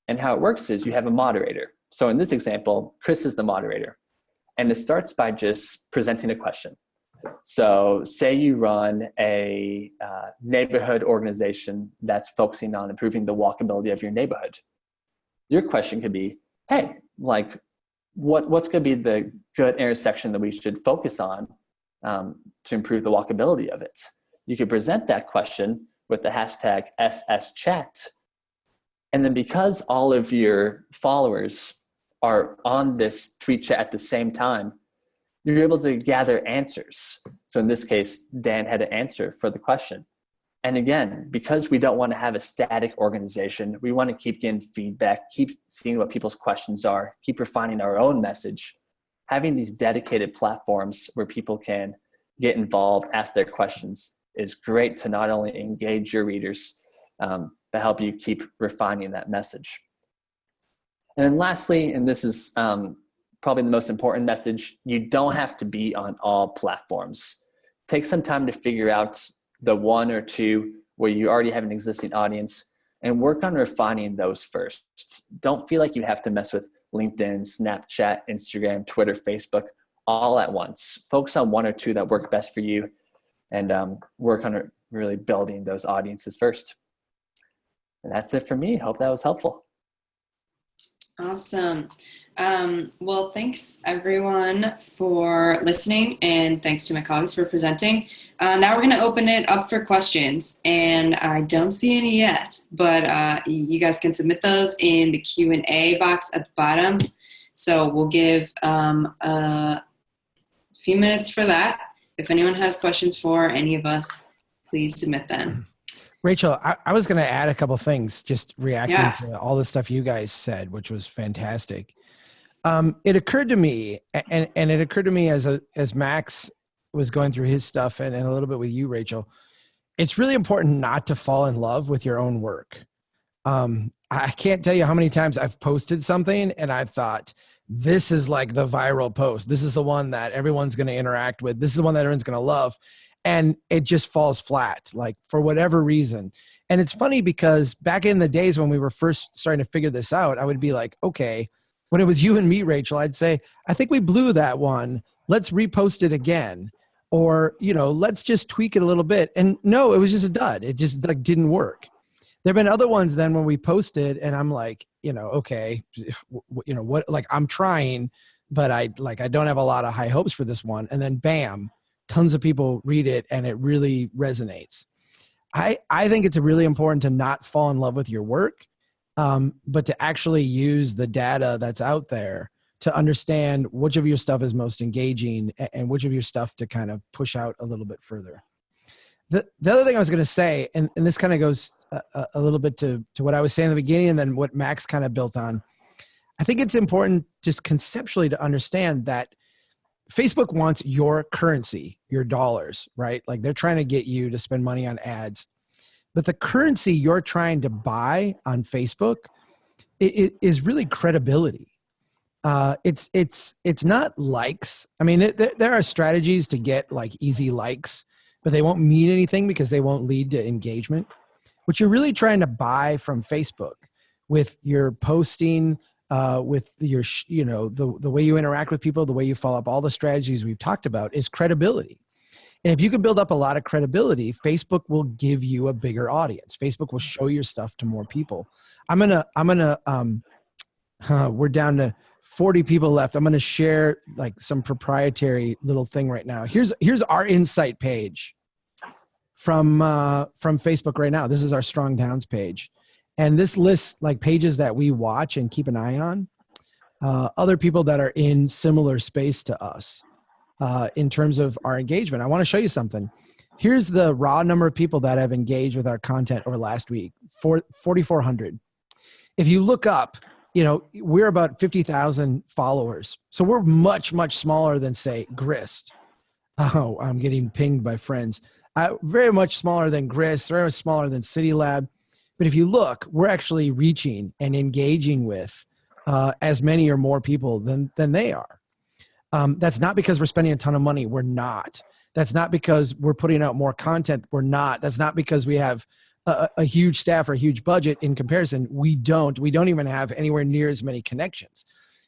And how it works is you have a moderator. So in this example, Chris is the moderator. And it starts by just presenting a question. So say you run a neighborhood organization that's focusing on improving the walkability of your neighborhood. Your question could be, hey, like, what's going to be the good intersection that we should focus on to improve the walkability of it? You could present that question with the hashtag SSChat. And then because all of your followers are on this tweet chat at the same time, you're able to gather answers. So in this case, Dan had an answer for the question. And again, because we don't want to have a static organization, we want to keep getting feedback, keep seeing what people's questions are, keep refining our own message. Having these dedicated platforms where people can get involved, ask their questions is great to not only engage your readers, but help you keep refining that message. And then lastly, and this is probably the most important message, you don't have to be on all platforms. Take some time to figure out the one or two where you already have an existing audience and work on refining those first. Don't feel like you have to mess with LinkedIn, Snapchat, Instagram, Twitter, Facebook all at once. Focus on one or two that work best for you and work on really building those audiences first. And that's it for me. Hope that was helpful. Awesome. Well, thanks everyone for listening, and thanks to my colleagues for presenting. Now we're going to open it up for questions, and I don't see any yet, but you guys can submit those in the Q&A box at the bottom. So we'll give a few minutes for that. If anyone has questions for any of us, please submit them. Rachel, I was going to add a couple things, just reacting Yeah. to all the stuff you guys said, which was fantastic. It occurred to me, and it occurred to me as Max was going through his stuff, and a little bit with you, Rachel. It's really important not to fall in love with your own work. I can't tell you how many times I've posted something and I've thought, this is like the viral post. This is the one that everyone's going to interact with. This is the one that everyone's going to love. And it just falls flat, like for whatever reason. And it's funny because back in the days when we were first starting to figure this out, I would be like, okay, when it was you and me, Rachel, I'd say, I think we blew that one. Let's repost it again. Or, let's just tweak it a little bit. And no, it was just a dud. It just like didn't work. There've been other ones then when we posted and I'm like, okay, what, like I'm trying, but I don't have a lot of high hopes for this one. And then bam, tons of people read it and it really resonates. I think it's really important to not fall in love with your work, but to actually use the data that's out there to understand which of your stuff is most engaging and which of your stuff to kind of push out a little bit further. The other thing I was going to say, and this kind of goes a little bit to what I was saying in the beginning and then what Max kind of built on. I think it's important just conceptually to understand that Facebook wants your currency, your dollars, right? Like they're trying to get you to spend money on ads. But the currency you're trying to buy on Facebook is really credibility. It's not likes. I mean, there are strategies to get like easy likes, but they won't mean anything because they won't lead to engagement. What you're really trying to buy from Facebook with your posting, with your, the way you interact with people, the way you follow up, all the strategies we've talked about is credibility. And if you can build up a lot of credibility, Facebook will give you a bigger audience. Facebook will show your stuff to more people. We're down to 40 people left. I'm going to share like some proprietary little thing right now. Here's our insight page from Facebook right now. This is our Strong Downs page. And this lists like pages that we watch and keep an eye on, other people that are in similar space to us in terms of our engagement. I want to show you something. Here's the raw number of people that have engaged with our content over last week, 4,400. If you look up, we're about 50,000 followers. So we're much, much smaller than say Grist. Oh, I'm getting pinged by friends. Very much smaller than Grist, very much smaller than City Lab. But if you look, we're actually reaching and engaging with as many or more people than they are. That's not because we're spending a ton of money. We're not. That's not because we're putting out more content. We're not. That's not because we have a huge staff or a huge budget in comparison. We don't even have anywhere near as many connections.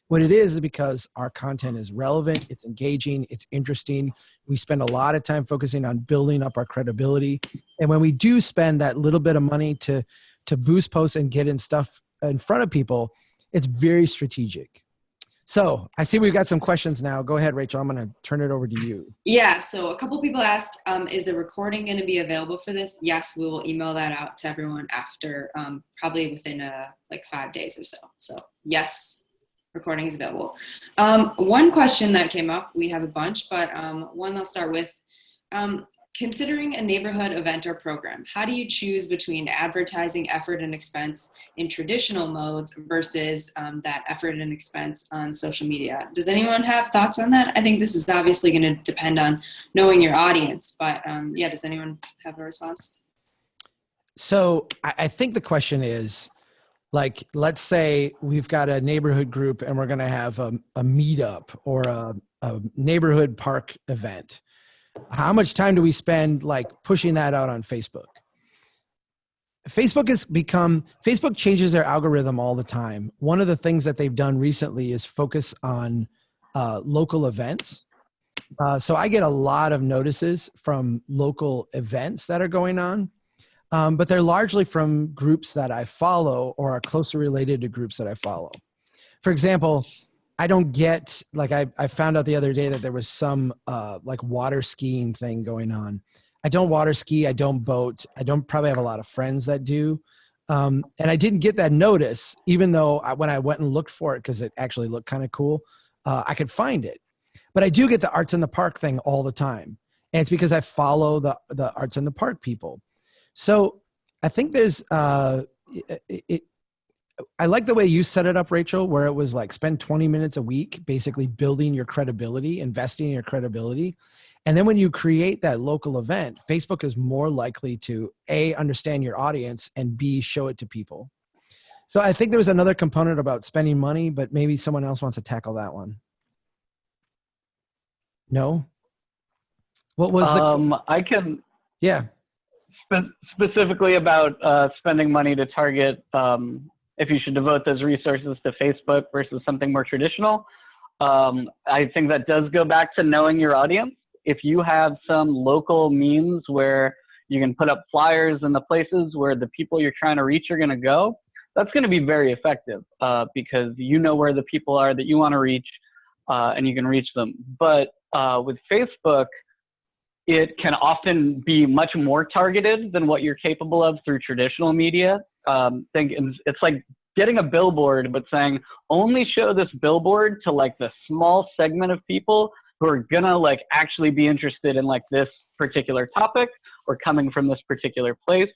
What it is because our content is relevant, it's engaging, it's interesting. We spend a lot of time focusing on building up our credibility. And when we do spend that little bit of money to boost posts and get in stuff in front of people, it's very strategic. So I see we've got some questions now. Go ahead, Rachel. I'm going to turn it over to you. Yeah. So a couple people asked, is the recording going to be available for this? Yes, we will email that out to everyone after, probably within like 5 days or so. So yes, recording is available. One question that came up, we have a bunch, but one I'll start with. Considering a neighborhood event or program, how do you choose between advertising effort and expense in traditional modes versus that effort and expense on social media? Does anyone have thoughts on that? I think this is obviously going to depend on knowing your audience, but yeah, does anyone have a response? So I think the question is, like, let's say we've got a neighborhood group and we're going to have a meetup or a neighborhood park event. How much time do we spend like pushing that out on Facebook? Facebook changes their algorithm all the time. One of the things that they've done recently is focus on local events. So I get a lot of notices from local events that are going on, but they're largely from groups that I follow or are closely related to groups that I follow. For example, I don't get, like I found out the other day that there was some like water skiing thing going on. I don't water ski. I don't boat. I don't probably have a lot of friends that do. And I didn't get that notice, even though when I went and looked for it, because it actually looked kind of cool, I could find it. But I do get the Arts in the Park thing all the time. And it's because I follow the Arts in the Park people. So I think there's, I like the way you set it up, Rachel, where it was like spend 20 minutes a week, basically building your credibility, investing in your credibility. And then when you create that local event, Facebook is more likely to A, understand your audience, and B, show it to people. So I think there was another component about spending money, but maybe someone else wants to tackle that one. No? What was I can. Yeah. Specifically about spending money to target, if you should devote those resources to Facebook versus something more traditional. I think that does go back to knowing your audience. If you have some local means where you can put up flyers in the places where the people you're trying to reach are going to go, that's going to be very effective because you know where the people are that you want to reach and you can reach them. But with Facebook, it can often be much more targeted than what you're capable of through traditional media. It's like getting a billboard, but saying only show this billboard to like the small segment of people who are gonna like actually be interested in like this particular topic or coming from this particular place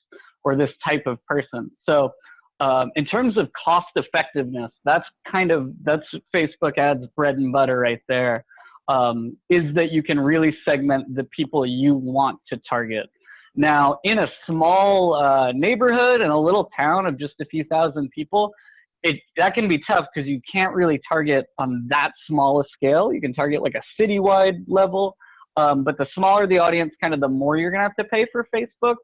or this type of person. So in terms of cost effectiveness, that's Facebook ads bread and butter right there. Is that you can really segment the people you want to target. Now, in a small neighborhood in a little town of just a few thousand people, that can be tough because you can't really target on that small a scale. You can target like a citywide level, but the smaller the audience, kind of the more you're gonna have to pay for Facebook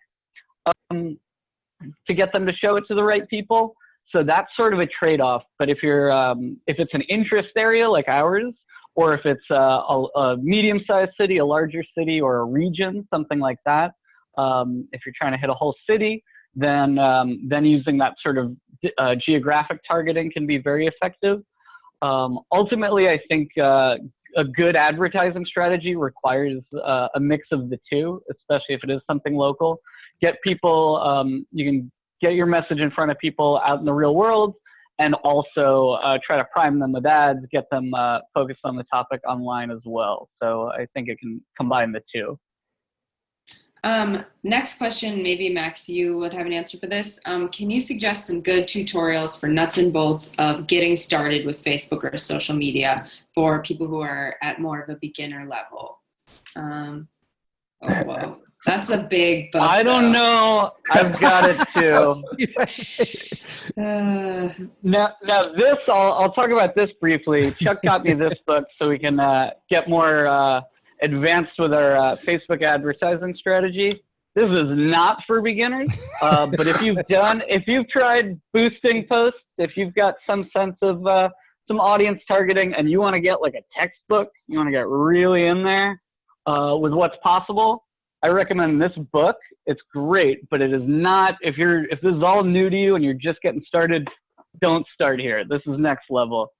to get them to show it to the right people. So that's sort of a trade-off. But if it's an interest area like ours, or if it's a medium-sized city, a larger city, or a region, something like that. If you're trying to hit a whole city, then using that sort of geographic targeting can be very effective. Ultimately, I think a good advertising strategy requires a mix of the two, especially if it is something local. Get people, you can get your message in front of people out in the real world, and also try to prime them with ads, get them focused on the topic online as well. So I think it can combine the two. Next question, maybe Max, you would have an answer for this. Can you suggest some good tutorials for nuts and bolts of getting started with Facebook or social media for people who are at more of a beginner level? Oh, whoa. That's a big book. I don't know. I've got it too. Now this, I'll talk about this briefly. Chuck got me this book so we can get more advanced with our Facebook advertising strategy. This is not for beginners, but if you've tried boosting posts, if you've got some sense of some audience targeting and you want to get like a textbook, you want to get really in there with what's possible, I recommend this book. It's great, but it is not, if this is all new to you and you're just getting started, don't start here. This is next level.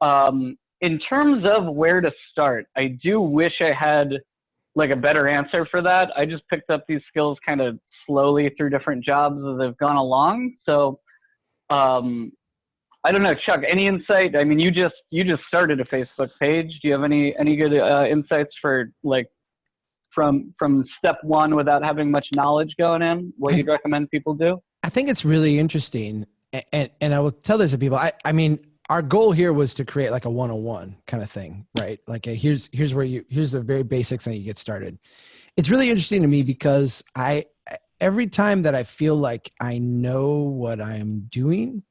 In terms of where to start, I do wish I had like a better answer for that. I just picked up these skills kind of slowly through different jobs as they've gone along. So I don't know, Chuck, any insight? I mean, you just started a Facebook page. Do you have any good insights for like from step one without having much knowledge going in, what you'd recommend people do? I think it's really interesting. And I will tell this to people. I mean, our goal here was to create like a 101 kind of thing, right? Like here's the very basics and you get started. It's really interesting to me because every time that I feel like I know what I'm doing,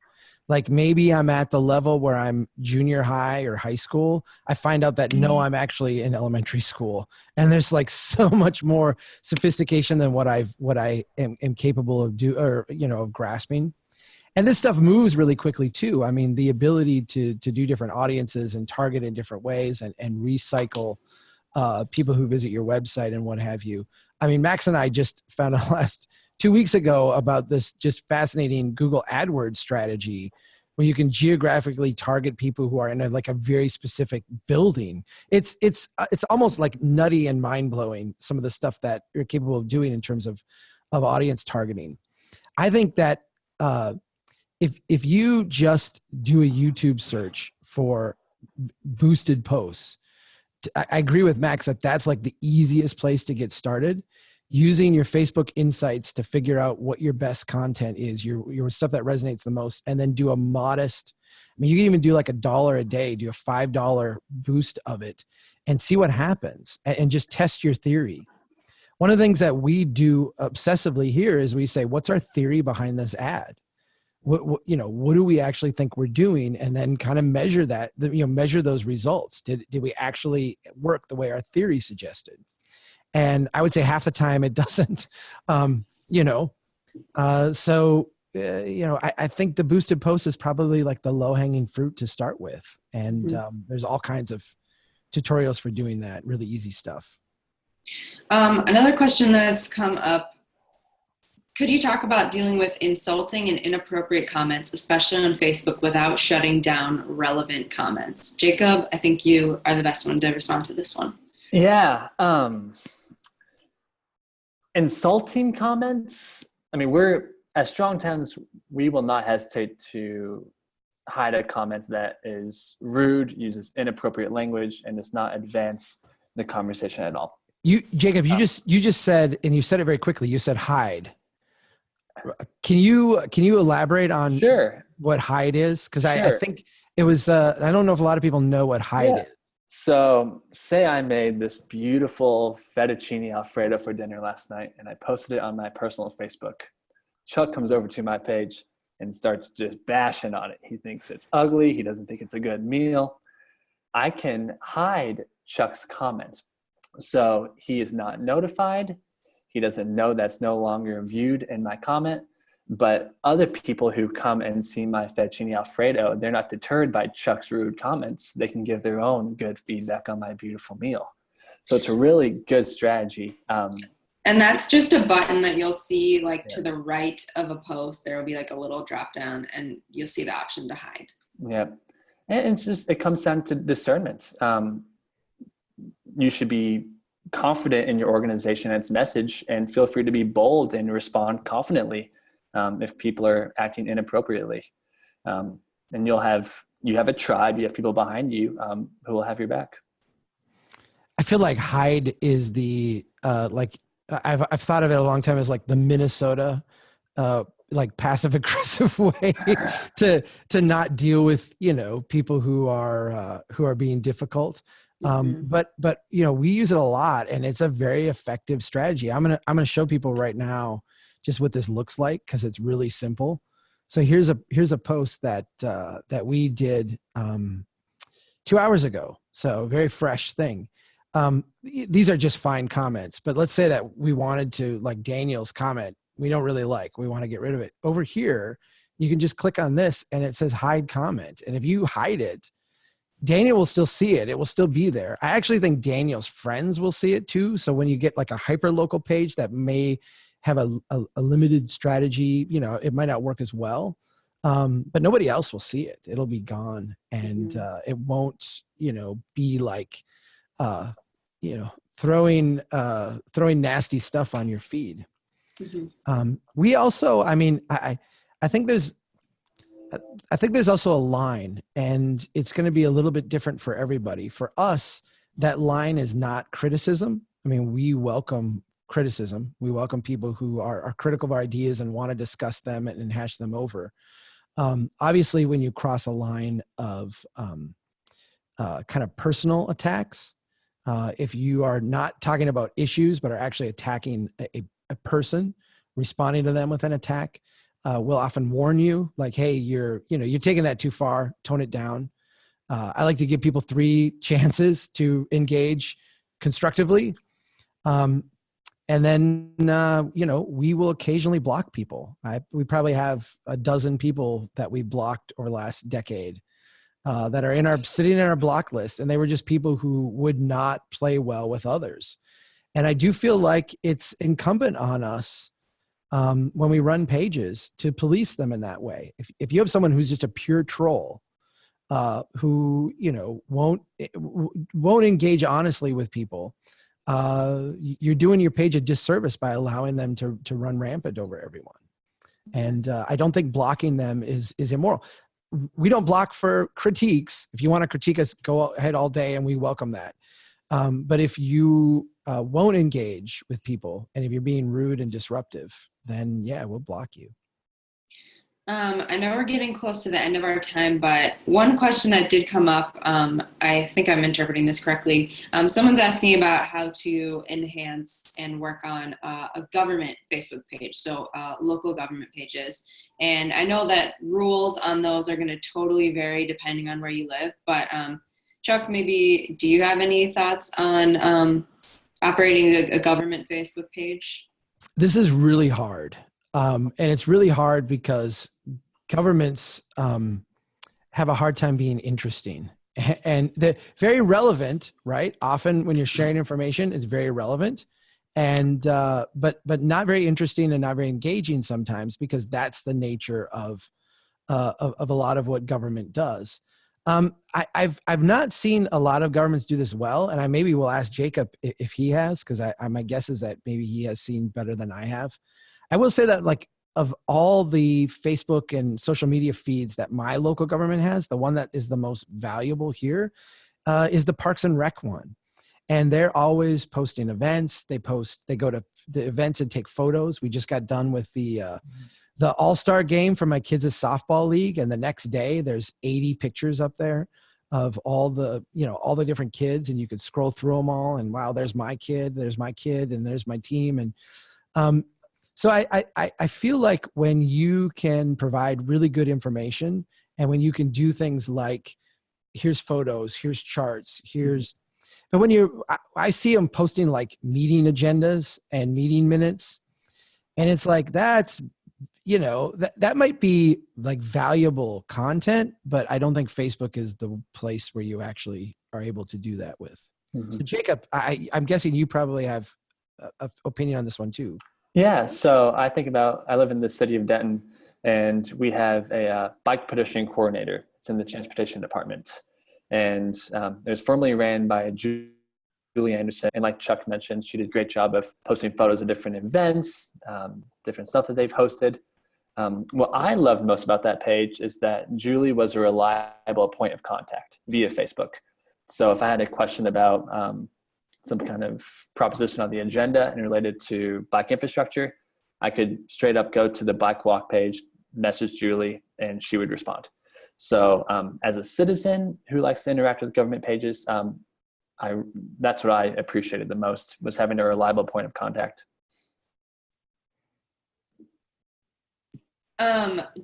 like maybe I'm at the level where I'm junior high or high school, I find out that no, I'm actually in elementary school. And there's like so much more sophistication than what I am capable of of grasping. And this stuff moves really quickly too. I mean, the ability to do different audiences and target in different ways and recycle people who visit your website and what have you. I mean, Max and I just found out last 2 weeks ago about this just fascinating Google AdWords strategy where you can geographically target people who are in a very specific building. It's almost like nutty and mind blowing, some of the stuff that you're capable of doing in terms of audience targeting. I think that if you just do a YouTube search for boosted posts, I agree with Max that that's like the easiest place to get started. Using your Facebook insights to figure out what your best content is, your stuff that resonates the most, and then do a modest, I mean, you can even do like $1 a day, do a $5 boost of it and see what happens and just test your theory. One of the things that we do obsessively here is we say, what's our theory behind this ad? What do we actually think we're doing? And then kind of measure that, measure those results. Did we actually work the way our theory suggested? And I would say half the time it doesn't, I think the boosted post is probably like the low hanging fruit to start with. And there's all kinds of tutorials for doing that, really easy stuff. Another question that's come up, could you talk about dealing with insulting and inappropriate comments, especially on Facebook, without shutting down relevant comments? Jacob, I think you are the best one to respond to this one. Yeah. Insulting comments. I mean, we're at Strong Towns, we will not hesitate to hide a comment that is rude, uses inappropriate language, and does not advance the conversation at all. Jacob, you just said, and you said it very quickly, you said hide. Can you elaborate on what hide is? Because I think it was, I don't know if a lot of people know what hide is. So say I made this beautiful fettuccine Alfredo for dinner last night and I posted it on my personal Facebook. Chuck comes over to my page and starts just bashing on it. He thinks it's ugly. He doesn't think it's a good meal. I can hide Chuck's comment. So he is not notified. He doesn't know that's no longer viewed in my comment. But other people who come and see my fettuccine Alfredo, they're not deterred by Chuck's rude comments. They can give their own good feedback on my beautiful meal. So it's a really good strategy. And that's just a button that you'll see to the right of a post. There will be like a little drop down and you'll see the option to hide. Yeah. And it comes down to discernment. You should be confident in your organization and its message, and feel free to be bold and respond confidently if people are acting inappropriately. And you have a tribe, you have people behind you who will have your back. I feel like hide is the I've thought of it a long time as like the Minnesota passive aggressive way to not deal with people who are being difficult. But we use it a lot, and it's a very effective strategy. I'm gonna show people right now just what this looks like, because it's really simple. So here's a post that we did 2 hours ago. So very fresh thing. These are just fine comments, but let's say that we wanted to, like Daniel's comment, we don't really like, we want to get rid of it. Over here, you can just click on this and it says hide comment. And if you hide it, Daniel will still see it. It will still be there. I actually think Daniel's friends will see it too. So when you get like a hyper local page that may have a limited strategy, it might not work as well. But nobody else will see it. It'll be gone, and it won't, be like, throwing nasty stuff on your feed. We also, I think there's also a line, and it's going to be a little bit different for everybody. For us, that line is not criticism. We welcome criticism. We welcome people who are critical of our ideas and want to discuss them and hash them over. Obviously, when you cross a line of kind of personal attacks, if you are not talking about issues but are actually attacking a person, responding to them with an attack, we'll often warn you, like, hey, you're taking that too far, tone it down. I like to give people 3 chances to engage constructively. And then, we will occasionally block people. We probably have a dozen people that we blocked over the last decade that are sitting in our block list, and they were just people who would not play well with others. And I do feel like it's incumbent on us when we run pages to police them in that way. If you have someone who's just a pure troll, who won't engage honestly with people, you're doing your page a disservice by allowing them to run rampant over everyone. And I don't think blocking them is immoral. We don't block for critiques. If you want to critique us, go ahead all day, and we welcome that. But if you won't engage with people, and if you're being rude and disruptive, then yeah, we'll block you. I know we're getting close to the end of our time, but one question that did come up, I think I'm interpreting this correctly. Someone's asking about how to enhance and work on a government Facebook page, so local government pages. And I know that rules on those are going to totally vary depending on where you live, but Chuck, maybe do you have any thoughts on operating a government Facebook page? This is really hard. And it's really hard because governments have a hard time being interesting, and they're very relevant, right? Often when you're sharing information, it's very relevant, and but not very interesting and not very engaging sometimes, because that's the nature of a lot of what government does. I've not seen a lot of governments do this well, and I maybe will ask Jacob if he has, because my guess is that maybe he has seen better than I have. I will say that, like, of all the Facebook and social media feeds that my local government has, the one that is the most valuable here is the Parks and Rec one. And they're always posting events. They go to the events and take photos. We just got done with the All-Star game for my kids' softball league. And the next day there's 80 pictures up there of all the different kids, and you could scroll through them all. And wow, there's my kid, and there's my team. And so I feel like when you can provide really good information, and when you can do things like, here's photos, here's charts, but when I see them posting like meeting agendas and meeting minutes, and it's like, that's, that might be like valuable content, but I don't think Facebook is the place where you actually are able to do that with. Mm-hmm. So Jacob, I'm guessing you probably have an opinion on this one too. Yeah, so I live in the city of Denton, and we have a bike pedestrian coordinator. It's in the transportation department. And it was formerly ran by Julie Anderson. And like Chuck mentioned, she did a great job of posting photos of different events, different stuff that they've hosted. What I loved most about that page is that Julie was a reliable point of contact via Facebook. So if I had a question about some kind of proposition on the agenda and related to bike infrastructure, I could straight up go to the bike walk page, message Julie, and she would respond. So as a citizen who likes to interact with government pages, that's what I appreciated the most, was having a reliable point of contact.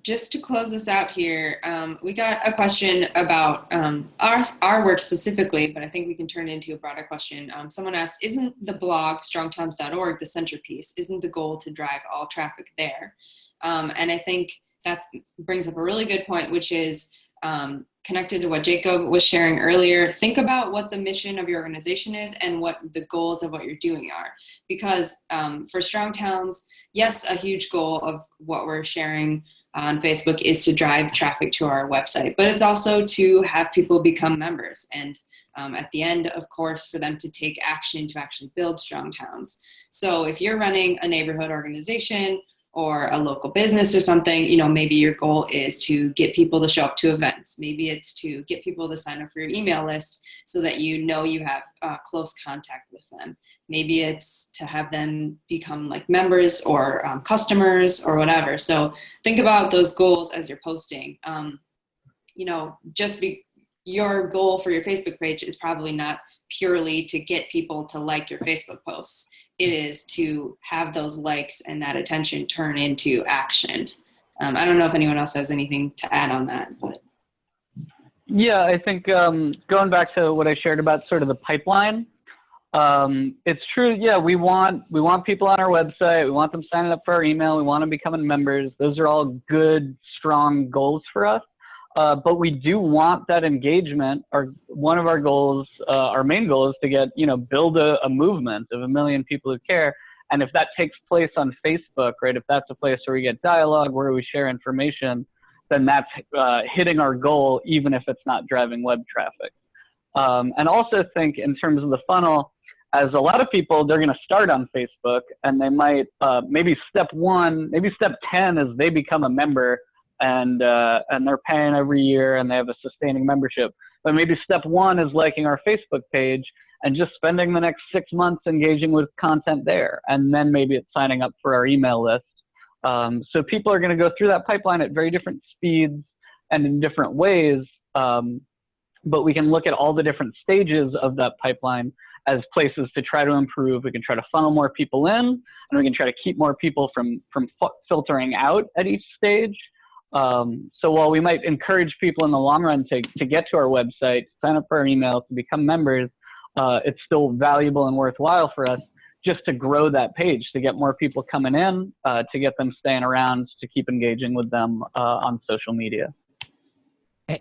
Just to close this out here, we got a question about our work specifically, but I think we can turn it into a broader question. Someone asked, isn't the blog strongtowns.org the centerpiece? Isn't the goal to drive all traffic there? And I think that brings up a really good point, which is connected to what Jacob was sharing earlier. Think about what the mission of your organization is and what the goals of what you're doing are. Because for Strong Towns, yes, a huge goal of what we're sharing on Facebook is to drive traffic to our website, but it's also to have people become members. And at the end, of course, for them to take action to actually build Strong Towns. So if you're running a neighborhood organization or a local business or something, maybe your goal is to get people to show up to events. Maybe it's to get people to sign up for your email list so that you have close contact with them. Maybe it's to have them become like members or customers or whatever. So think about those goals as you're posting. Your goal for your Facebook page is probably not purely to get people to like your Facebook posts. It is to have those likes and that attention turn into action. I don't know if anyone else has anything to add on that, but. Yeah, I think going back to what I shared about sort of the pipeline, it's true. Yeah, we want people on our website. We want them signing up for our email. We want them becoming members. Those are all good, strong goals for us. But we do want that engagement. One of our goals, our main goal, is to get, build a movement of 1 million people who care. And if that takes place on Facebook, right, if that's a place where we get dialogue, where we share information, then that's hitting our goal, even if it's not driving web traffic. And also think in terms of the funnel, as a lot of people, they're going to start on Facebook, and they might maybe step 10 is they become a member, and they're paying every year, and they have a sustaining membership. But maybe step 1 is liking our Facebook page and just spending the next 6 months engaging with content there, and then maybe it's signing up for our email list. So people are going to go through that pipeline at very different speeds and in different ways, but we can look at all the different stages of that pipeline as places to try to improve. We can try to funnel more people in, and we can try to keep more people from filtering out at each stage. So while we might encourage people in the long run to get to our website, sign up for our email, to become members, it's still valuable and worthwhile for us just to grow that page, to get more people coming in, to get them staying around, to keep engaging with them on social media.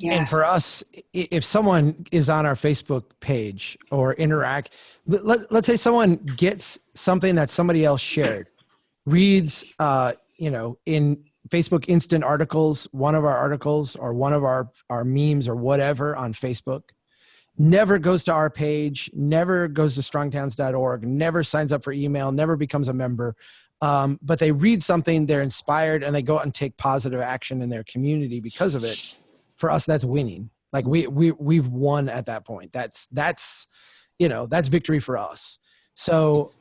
And for us, if someone is on our Facebook page or interact, let's say someone gets something that somebody else shared, reads, in Facebook instant articles, one of our articles or one of our memes or whatever on Facebook, never goes to our page, never goes to strongtowns.org, never signs up for email, never becomes a member. But they read something, they're inspired, and they go out and take positive action in their community because of it. For us, that's winning. Like we've won at that point. That's victory for us. So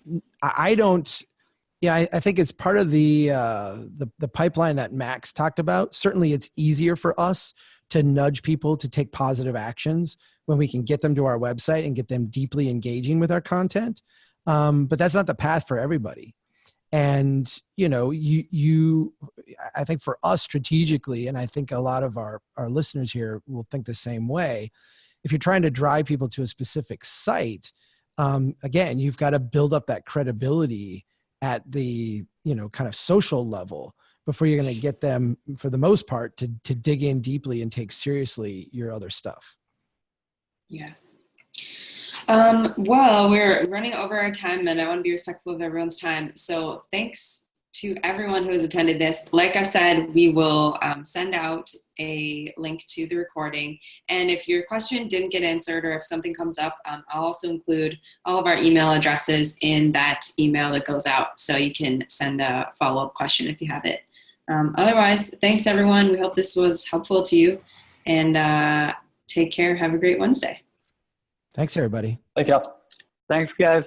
I think it's part of the pipeline that Max talked about. Certainly it's easier for us to nudge people to take positive actions when we can get them to our website and get them deeply engaging with our content. But that's not the path for everybody. And, I think for us strategically, and I think a lot of our listeners here will think the same way, if you're trying to drive people to a specific site, again, you've got to build up that credibility at the, kind of social level before you're going to get them, for the most part, to dig in deeply and take seriously your other stuff. Yeah. Well, we're running over our time, and I want to be respectful of everyone's time. So thanks to everyone who has attended this. Like I said, we will send out a link to the recording. And if your question didn't get answered, or if something comes up, I'll also include all of our email addresses in that email that goes out, so you can send a follow-up question if you have it. Otherwise, thanks everyone. We hope this was helpful to you, and take care. Have a great Wednesday. Thanks, everybody. Thank you. Thanks, guys.